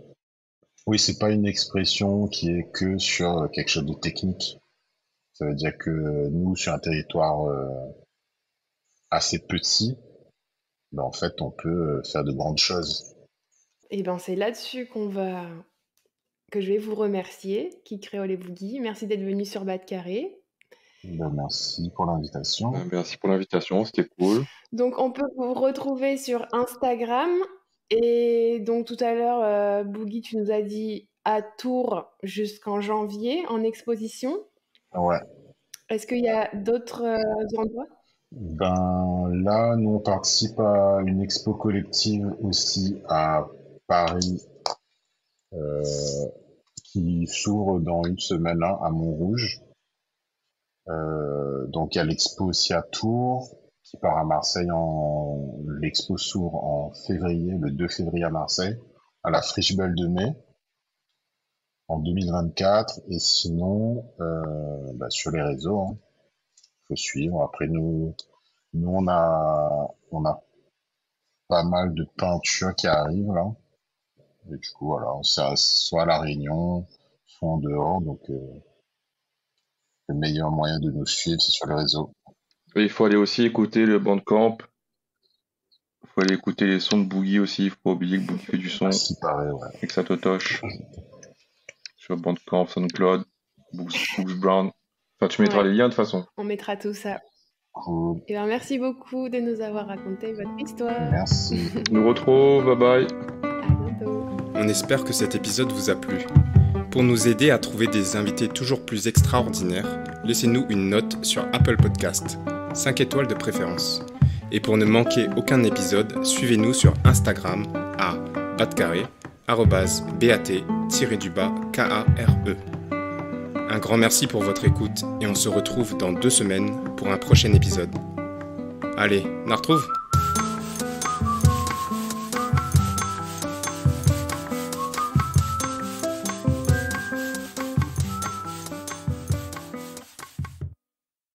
Oui, c'est pas une expression qui est que sur quelque chose de technique. Ça veut dire que nous, sur un territoire assez petit, ben, en fait, on peut faire de grandes choses. Et ben c'est là-dessus que je vais vous remercier, Kid Créole et Boogie. Merci d'être venu sur Bas de Carré. Ben, merci pour l'invitation. Merci pour l'invitation, c'était cool. Donc on peut vous retrouver sur Instagram. Et donc tout à l'heure, Boogie, tu nous as dit à Tours jusqu'en janvier en exposition. Ouais. Est-ce qu'il y a d'autres endroits? Ben là, nous on participe à une expo collective aussi à Paris euh, qui s'ouvre dans une semaine là, à Montrouge. Donc il y a l'expo aussi à Tours qui part à Marseille l'expo s'ouvre en février, le 2 février à Marseille, à la Friche Belle de Mai en 2024. Et sinon, sur les réseaux, hein, faut suivre. Après nous on a pas mal de peintures qui arrivent là. Et du coup, voilà, c'est soit à La Réunion, soit en dehors. Donc, le meilleur moyen de nous suivre, c'est sur les réseaux. Et il faut aller aussi écouter le Bandcamp. Il faut aller écouter les sons de Boogie aussi. Il faut pas oublier que Boogie fait du son Si pareil, ouais. et que ça totoche. Sur Bandcamp, SoundCloud, Boogs Brown. Enfin, tu mettras Ouais. les liens de toute façon. On mettra tout ça. Cool. Et ben, merci beaucoup de nous avoir raconté votre histoire. Merci. Nous retrouve, bye bye. À bientôt. On espère que cet épisode vous a plu. Pour nous aider à trouver des invités toujours plus extraordinaires, laissez-nous une note sur Apple Podcast, 5 étoiles de préférence. Et pour ne manquer aucun épisode, suivez-nous sur Instagram à @bat_kare. Un grand merci pour votre écoute et on se retrouve dans 2 semaines pour un prochain épisode. Allez, on la retrouve!